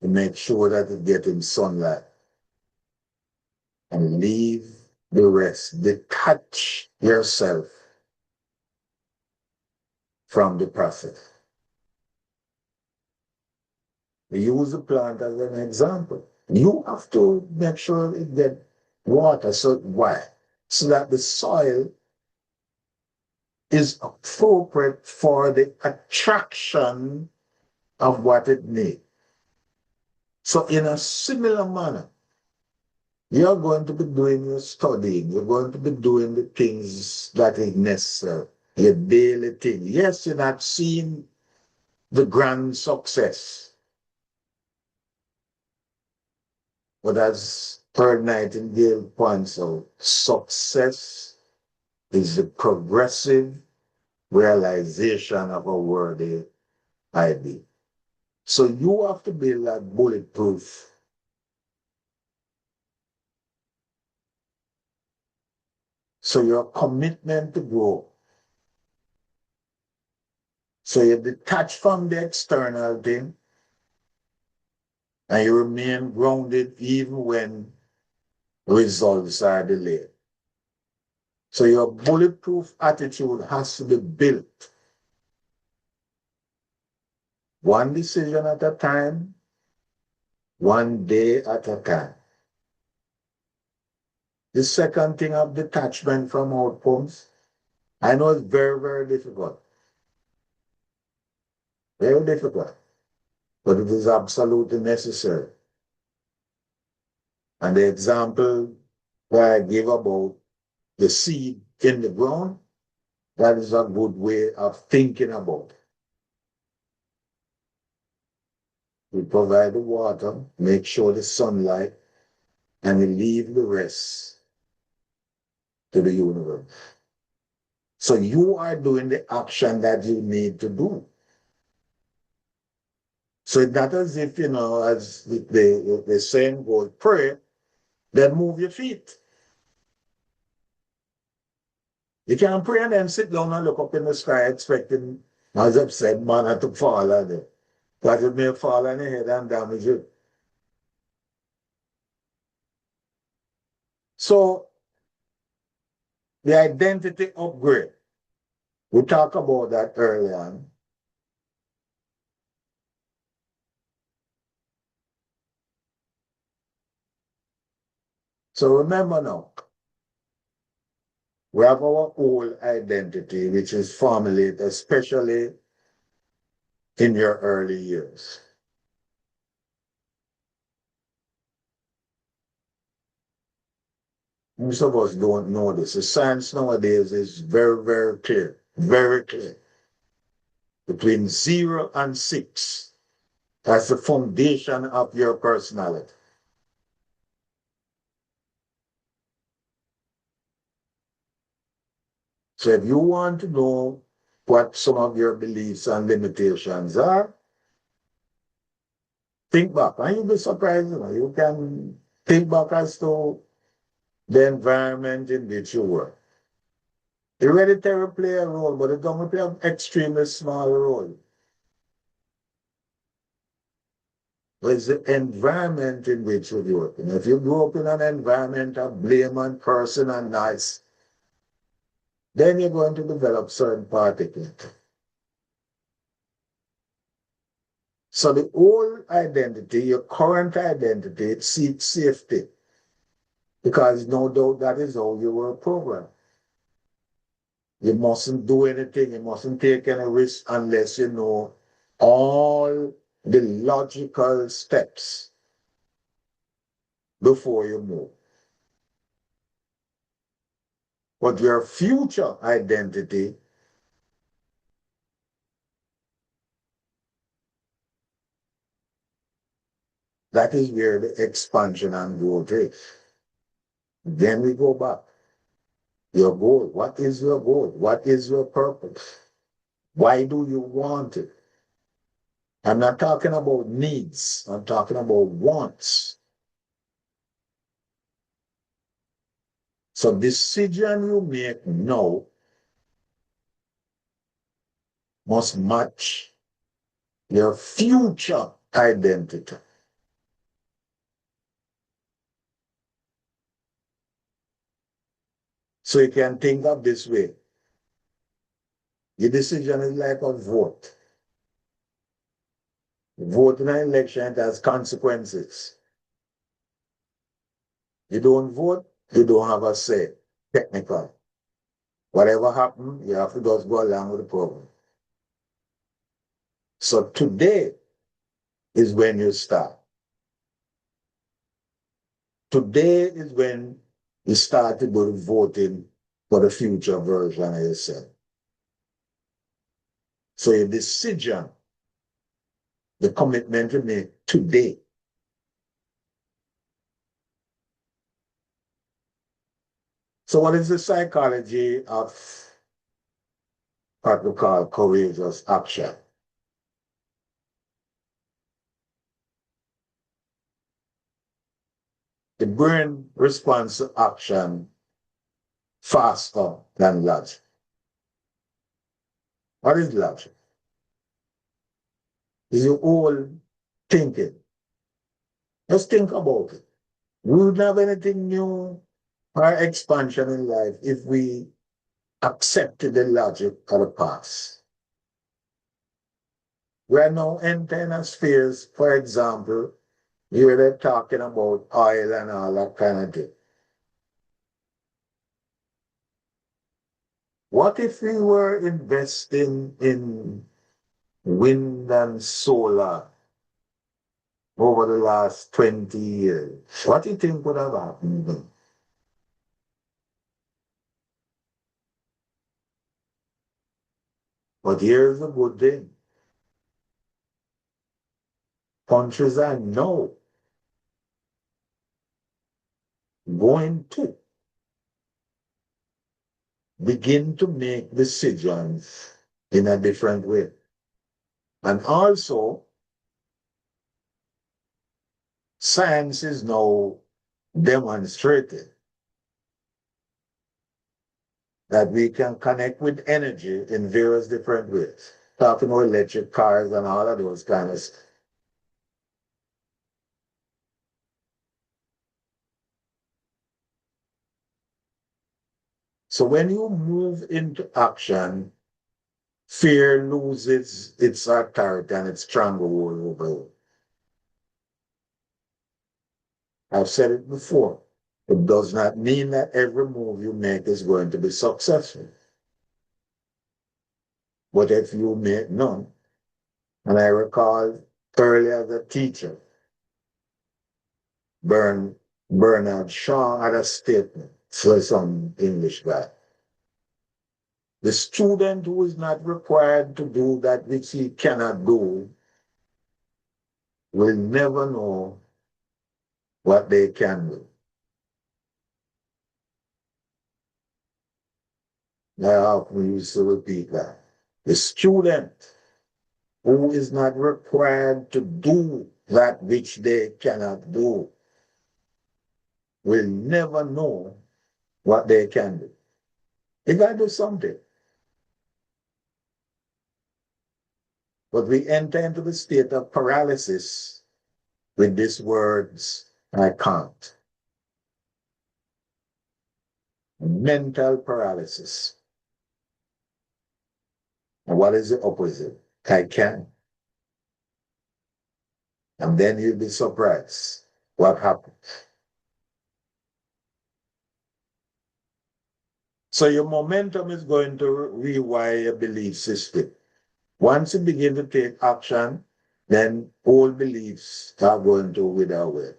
You make sure that it gets in sunlight. And leave the rest. Detach yourself from the process. We use the plant as an example. You have to make sure it gets water. So why? So that the soil is appropriate for the attraction of what it needs. So in a similar manner, you're going to be doing your studying. You're going to be doing the things that is necessary, your daily thing. Yes, you're not seeing the grand success, but as Pearl Nightingale points out, success is the progressive realization of a worthy ideal. So you have to be like bulletproof. So your commitment to grow. So you detach from the external thing and you remain grounded even when results are delayed. So your bulletproof attitude has to be built one decision at a time, one day at a time. The second thing of detachment from outcomes, I know it's very, very difficult. Very difficult. But it is absolutely necessary. And the example that I gave about the seed in the ground, that is a good way of thinking about it. We provide the water, make sure the sunlight, and we leave the rest to the universe. So you are doing the action that you need to do. So it's not as if, as the saying goes, pray, then move your feet. You can't pray and then sit down and look up in the sky expecting, as I've said, manna to fall on it. But it may fall on your head and damage you. So the identity upgrade, we talked about that earlier on. So remember now, we have our whole identity, which is formulated especially in your early years. Most of us don't know this. The science nowadays is very, very clear, very clear. Between 0 and 6, that's the foundation of your personality. So if you want to know what some of your beliefs and limitations are, think back. And you'll be surprised. You can think back as to the environment in which you work. Hereditary play a role, but it don't play an extremely small role. But it's the environment in which you work. And if you grow up in an environment of blame and person and nice, then you're going to develop certain particles. So the old identity, your current identity, it seeks safety. Because no doubt that is how you were programmed. You mustn't do anything, you mustn't take any risk unless you know all the logical steps before you move. But your future identity, that is where the expansion and growth is. Then we go back. Your goal. What is your goal? What is your purpose? Why do you want it? I'm not talking about needs. I'm talking about wants. So decision you make now must match your future identity. So you can think of this way. Your decision is like a vote. Vote in an election, it has consequences. You don't vote, you don't have a say, technical. Whatever happens, you have to just go along with the program. So today is when you start. Today is when you start to go to voting for the future version of yourself. So your decision, the commitment you make today. So what is the psychology of what we call courageous action? The brain responds to action faster than logic. What is logic? It's your old thinking. Just think about it. We wouldn't have anything new or expansion in life if we accepted the logic of the past. We are now entering a spheres, for example, here they're talking about oil and all that kind of thing. What if we were investing in wind and solar over the last 20 years? What do you think would have happened? But here's the good thing. Countries are now going to begin to make decisions in a different way. And also, science is now demonstrated that we can connect with energy in various different ways. Talking about electric cars and all of those kind of stuff. So when you move into action, fear loses its authority and its stranglehold over you. I've said it before. It does not mean that every move you make is going to be successful. But if you make none, and I recall earlier as a teacher, Bernard Shaw had a statement for some English guy. The student who is not required to do that which he cannot do will never know what they can do. I often used to repeat that. The student who is not required to do that which they cannot do will never know what they can do. If I do something, but we enter into the state of paralysis with these words, I can't. Mental paralysis. And what is the opposite? I can. And then you'll be surprised what happens. So your momentum is going to rewire your belief system. Once you begin to take action, then old beliefs are going to wither away.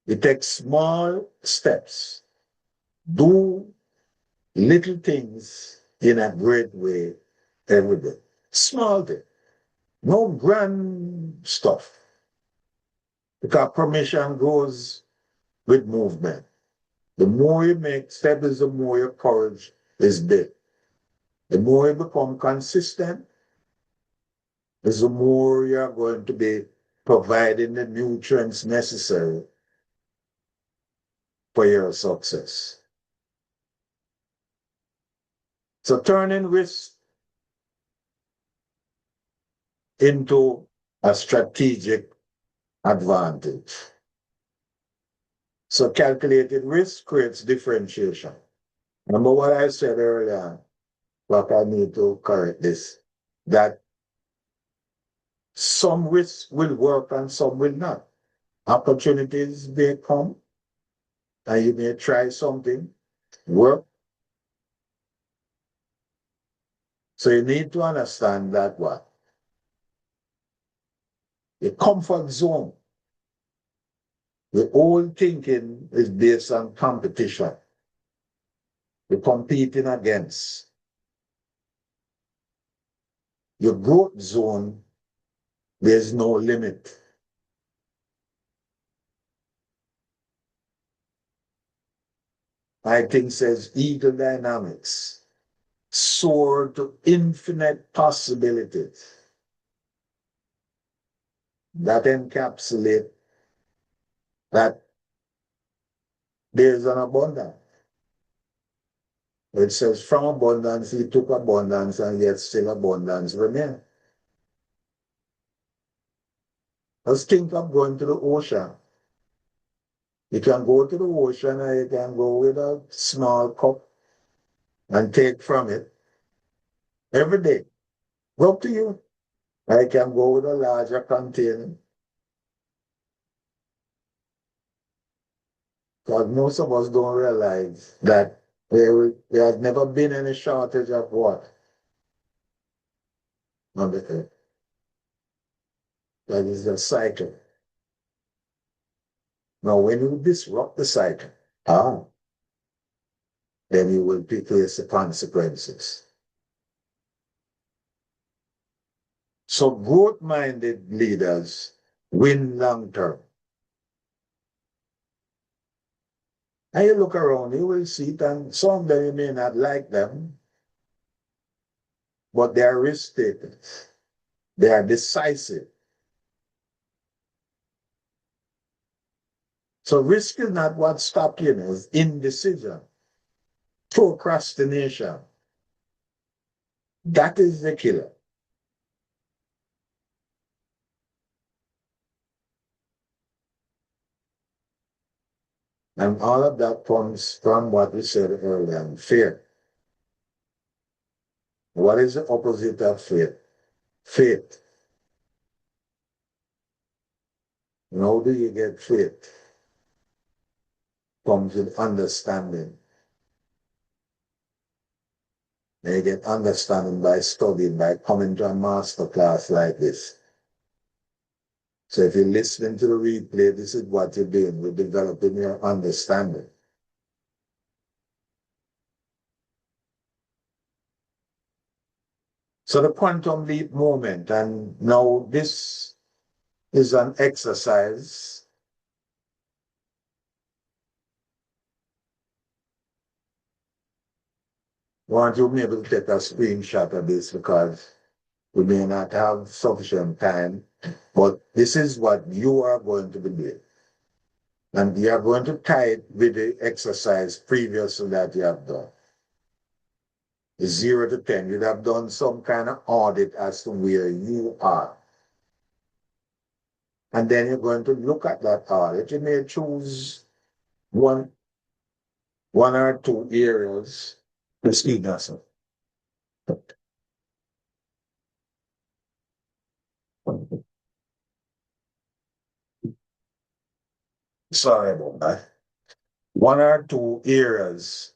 It takes small steps. Do little things in a great way every day. Small thing. No grand stuff. Because permission goes with movement. The more you make steps, the more your courage is built. The more you become consistent, is the more you're going to be providing the nutrients necessary for your success. So turning risk into a strategic advantage. So calculated risk creates differentiation. Remember what I said earlier, but I need to correct this, that some risks will work and some will not. Opportunities may come and you may try something, work. So you need to understand that what? The comfort zone, the old thinking is based on competition. You're competing against. Your growth zone, there's no limit. I think says eagle dynamics, soar to infinite possibilities that encapsulate that there's an abundance. It says from abundance, he took abundance and yet still abundance remains. Let's think of going to the ocean. You can go to the ocean and you can go with a small cup and take from it every day. Up to you. I can go with a larger container. Because most of us don't realize that there has never been any shortage of water on the earth. That is the cycle. Now, when you disrupt the cycle, then you will face the consequences. So growth-minded leaders win long-term. And you look around, you will see it, and some of them you may not like them, but they are risk takers. They are decisive. So risk is not what stops you, it's indecision, procrastination. That is the killer. And all of that comes from what we said earlier, fear. What is the opposite of fear? Faith. And how do you get faith? Comes with understanding. And you get understanding by studying, by coming to a masterclass like this. So if you're listening to the replay, this is what you're doing. You're developing your understanding. So the quantum leap moment, and now this is an exercise want you to be able to take a screenshot of this because we may not have sufficient time, but this is what you are going to be doing. And you are going to tie it with the exercise previously that you have done. 0 to 10, you'd have done some kind of audit as to where you are. And then you're going to look at that audit. You may choose one or two areas to see nothing. Sorry about that. One or two areas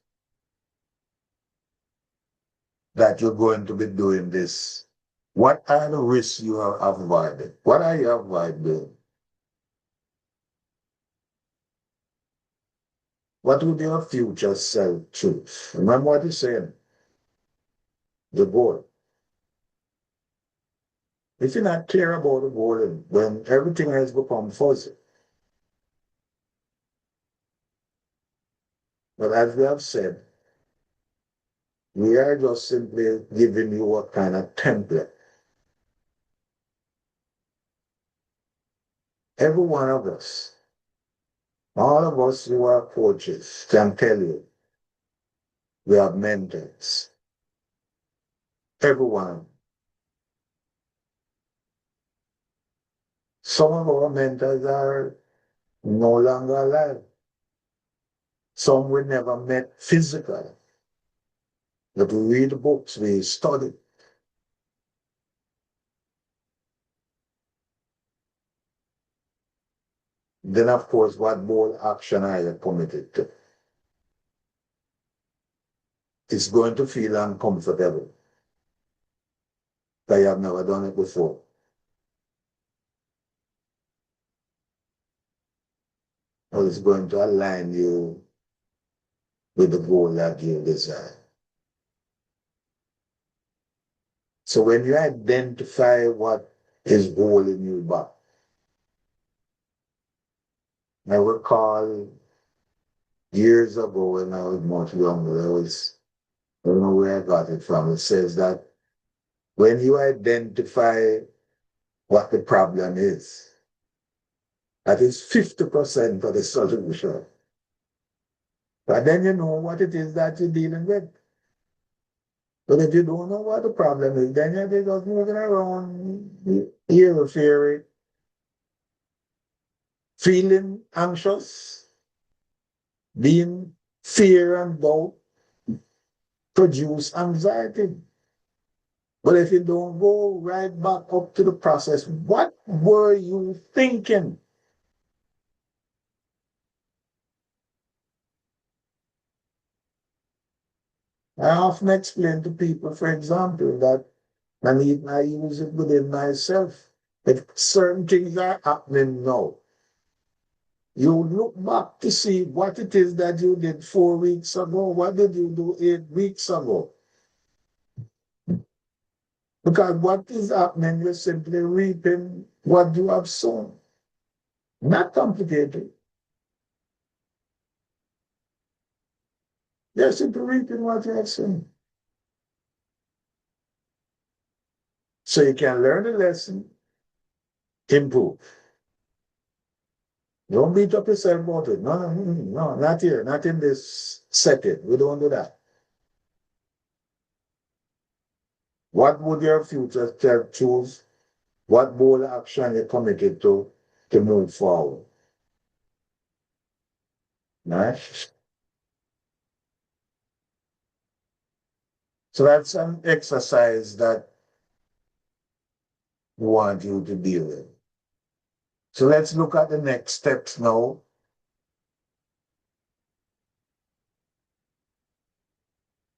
that you're going to be doing this. What are the risks you are avoiding? What are you avoiding? What would your future self choose? Remember what he's saying? The goal. If you're not clear about the goal, then everything has become fuzzy. But as we have said, we are just simply giving you a kind of template. Every one of us, all of us who are coaches, can tell you we have mentors. Everyone. Some of our mentors are no longer alive. Some we never met physically. But we read books, we study. Then, of course, what bold action are you committed to? It's going to feel uncomfortable because you have never done it before. But it's going to align you with the goal that you desire. So when you identify what is holding you back, I recall years ago when I was much younger, I don't know where I got it from. It says that when you identify what the problem is, that is 50% of the solution. But then you know what it is that you're dealing with. But if you don't know what the problem is, then you're just moving around, here, fear, feeling anxious, being fear and doubt produce anxiety. But if you don't go right back up to the process, what were you thinking? I often explain to people, for example, that, and even I use it within myself, if certain things are happening now, you look back to see what it is that you did 4 weeks ago. What did you do 8 weeks ago? Because what is happening, you're simply reaping what you have sown. Not complicated. You're simply reaping what you have sown. So you can learn the lesson, improve. Don't beat up yourself about it. No, no, no, not here, not in this setting. We don't do that. What would your future self choose? What bold action you committed to move forward? Right? So that's an exercise that we want you to deal with. So let's look at the next steps now.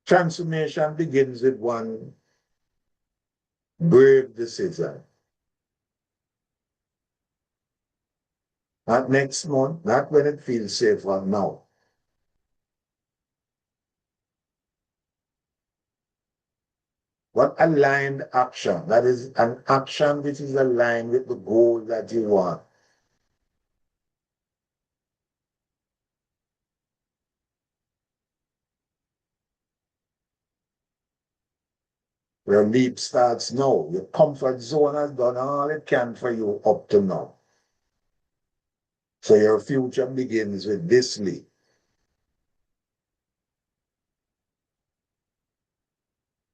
Transformation begins with one brave decision. Not next month, not when it feels safer, now. What aligned action? That is an action which is aligned with the goal that you want. Your leap starts now. Your comfort zone has done all it can for you up to now. So your future begins with this leap.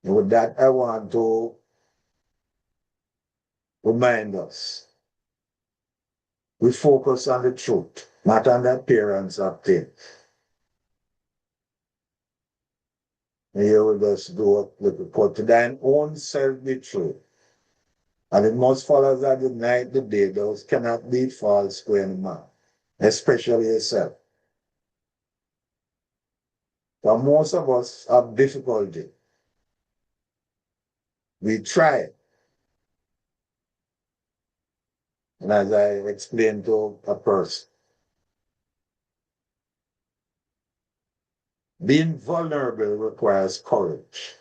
And with that, I want to remind us, we focus on the truth, not on the appearance of things. And here we just do it with the put to thine own self be true. And it must follow that the night, the day, those cannot be false to any man, especially yourself. But most of us have difficulty. We try, and as I explained to a person, being vulnerable requires courage.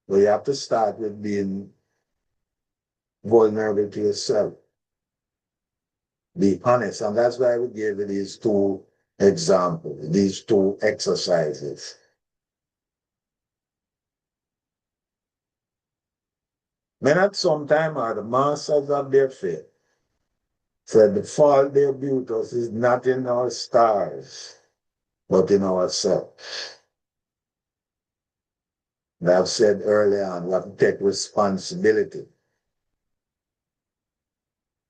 But you have to start with being vulnerable to yourself. Be honest. And that's why we gave you these two examples, these two exercises. Men at some time are the masters of their faith. Said the fault they built us is not in our stars, but in ourselves. And I've said earlier on, we have to take responsibility.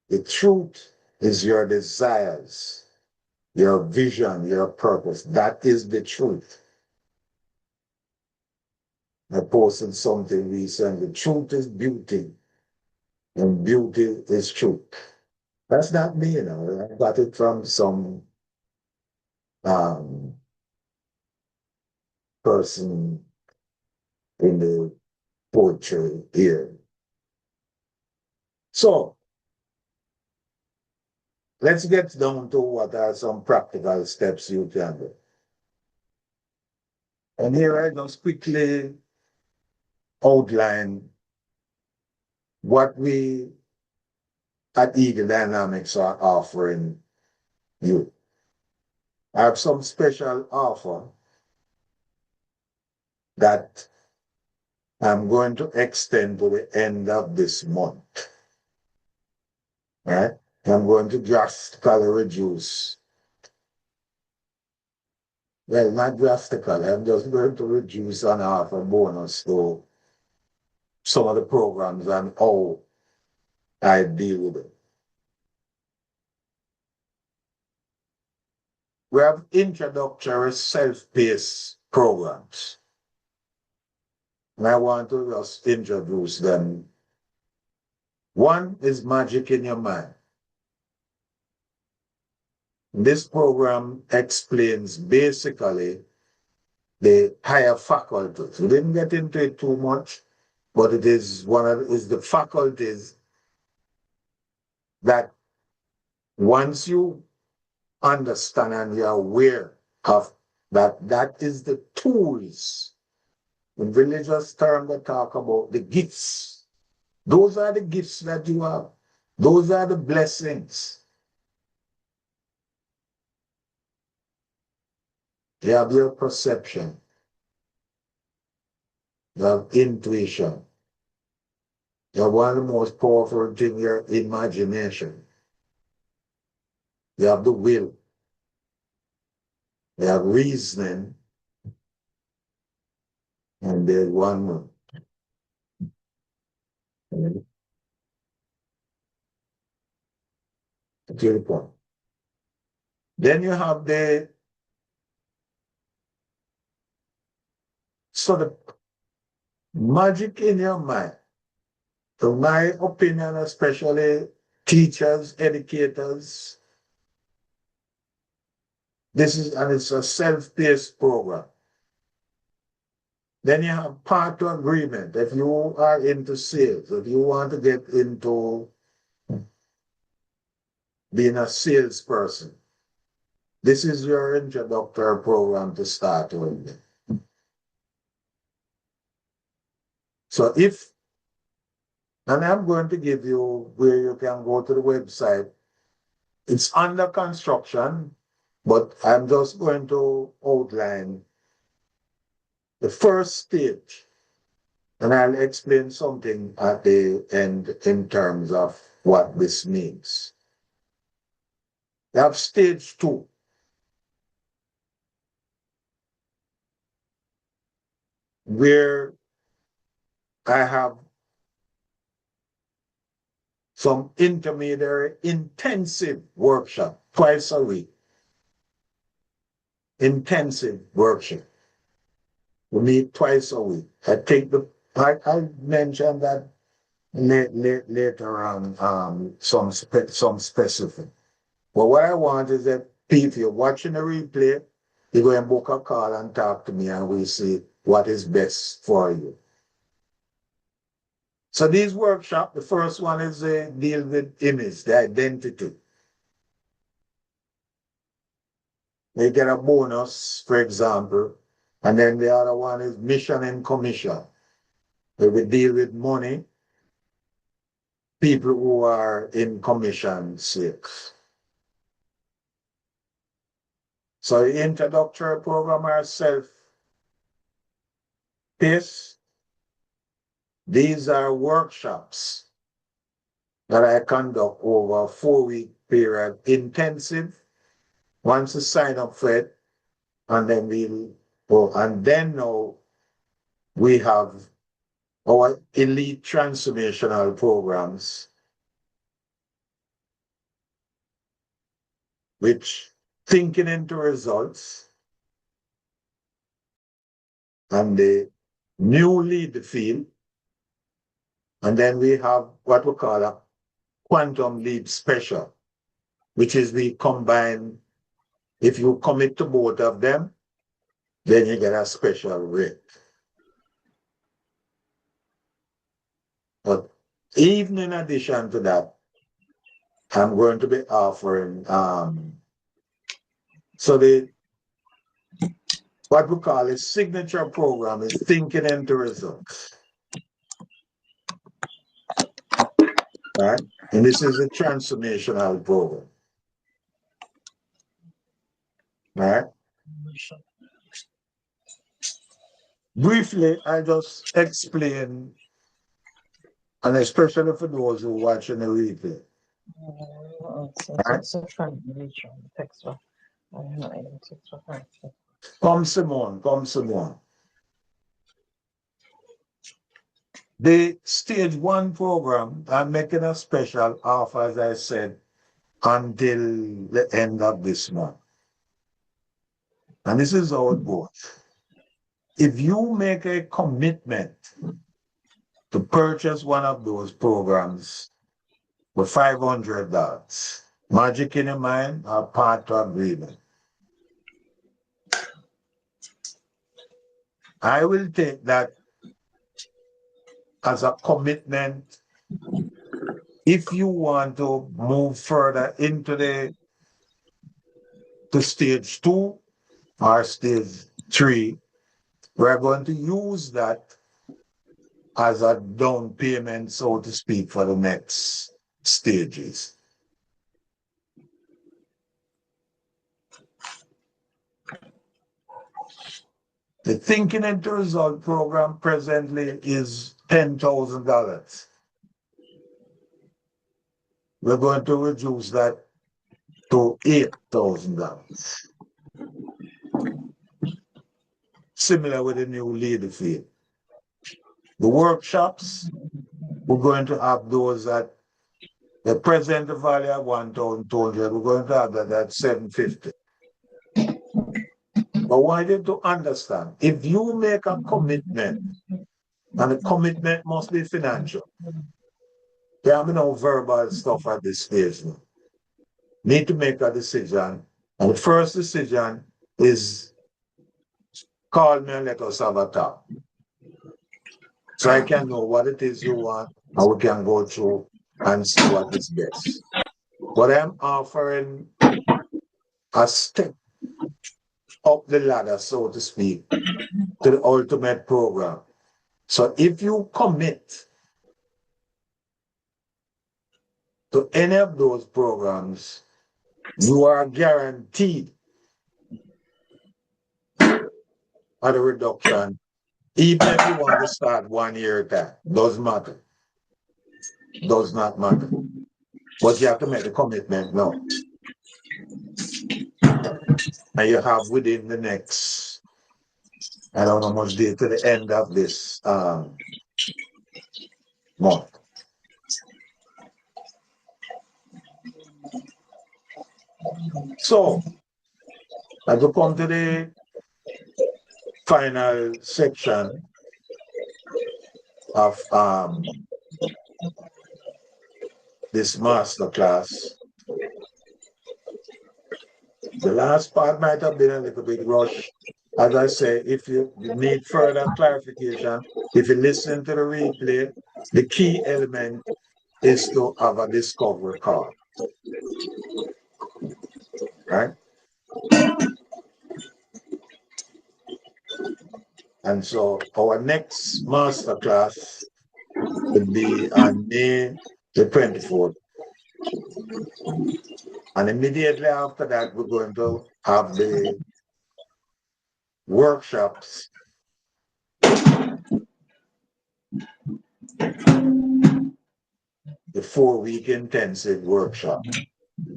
The truth is your desires, your vision, your purpose. That is the truth. I posted something recently. Truth is beauty, and beauty is truth. That's not me, I got it from some um, person in the poetry here. So let's get down to what are some practical steps you can do. And here I just quickly outline what we at Eagle Dynamics are offering you. I have some special offer that I'm going to extend to the end of this month. Right? I'm going to drastically reduce. Well, not drastically. I'm just going to reduce and offer bonus to some of the programs and how I deal with it. We have introductory self-paced programs. And I want to just introduce them. One is Magic in Your Mind. This program explains basically the higher faculties. We didn't get into it too much, but it is the faculties that once you understand and you're aware of that is the tools. In religious terms, they talk about the gifts. Those are the gifts that you have. Those are the blessings. You have your perception. You have intuition. You have one of the most powerful things, your imagination. You have the will. You have reasoning. And there's one more. To the point. Then you have the magic in your mind. To my opinion, especially teachers, educators, it's a self-paced program. Then you have part two agreement. If you are into sales, if you want to get into being a salesperson, this is your introductory program to start with. So and I'm going to give you where you can go to the website. It's under construction, but I'm just going to outline The first stage, and I'll explain something at the end in terms of what this means. You have stage 2. Where I have some intermediary intensive workshop twice a week. Intensive workshop. We meet twice a week. I mentioned that later on, some specific. But what I want is that if you're watching the replay, you go and book a call and talk to me, and we'll see what is best for you. So these workshops, the first one is deal with image, the identity. They get a bonus, for example, and then the other one is mission and commission. Where we deal with money, people who are in commission sales. So the introductory program are self-paced. These are workshops that I conduct over a 4-week period, intensive. Once you sign up for it, and then now we have our elite transformational programs, which thinking into results, and the new lead field. And then we have what we call a quantum leap special, which is we combine, if you commit to both of them, then you get a special rate. But even in addition to that, I'm going to be offering, what we call a signature program is thinking into results. Right? And this is a transformational program. Right? Briefly, I just explain, and especially for those who watch in the replay. Right? Come Simone. The stage 1 program, I'm making a special offer, as I said, until the end of this month. And this is how it goes. If you make a commitment to purchase one of those programs with $500, Magic in Your Mind or Part to Agreement, I will take that as a commitment. If you want to move further into stage 2 or stage 3, we're going to use that as a down payment, so to speak, for the next stages. The Thinking into Result program presently is $10,000. We're going to reduce that to $8,000. Similar with the new leader field. The workshops, we're going to have those at the present value of $1,200. We're going to have that at $750. But I want you to understand, if you make a commitment, and the commitment must be financial. There are no verbal stuff at this stage now. Need to make a decision. And the first decision is call me and let us have a talk. So I can know what it is you want, and we can go through and see what is best. But I'm offering a step up the ladder, so to speak, to the ultimate program. So if you commit to any of those programs, you are guaranteed a reduction Even if you want to start 1 year back, doesn't matter. Does not matter. But you have to make the commitment now. And you have within the next, I don't know how much day to the end of this month. So, as we come to the final section of this masterclass, the last part might have been a little bit rushed. As I say, if you need further clarification, if you listen to the replay, the key element is to have a discovery call, right? And so our next masterclass would be on May the 24th. And immediately after that, we're going to have the workshops, the 4-week intensive workshop.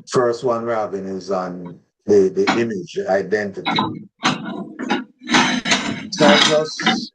First one, Robin, is on the image, the identity. So I'll just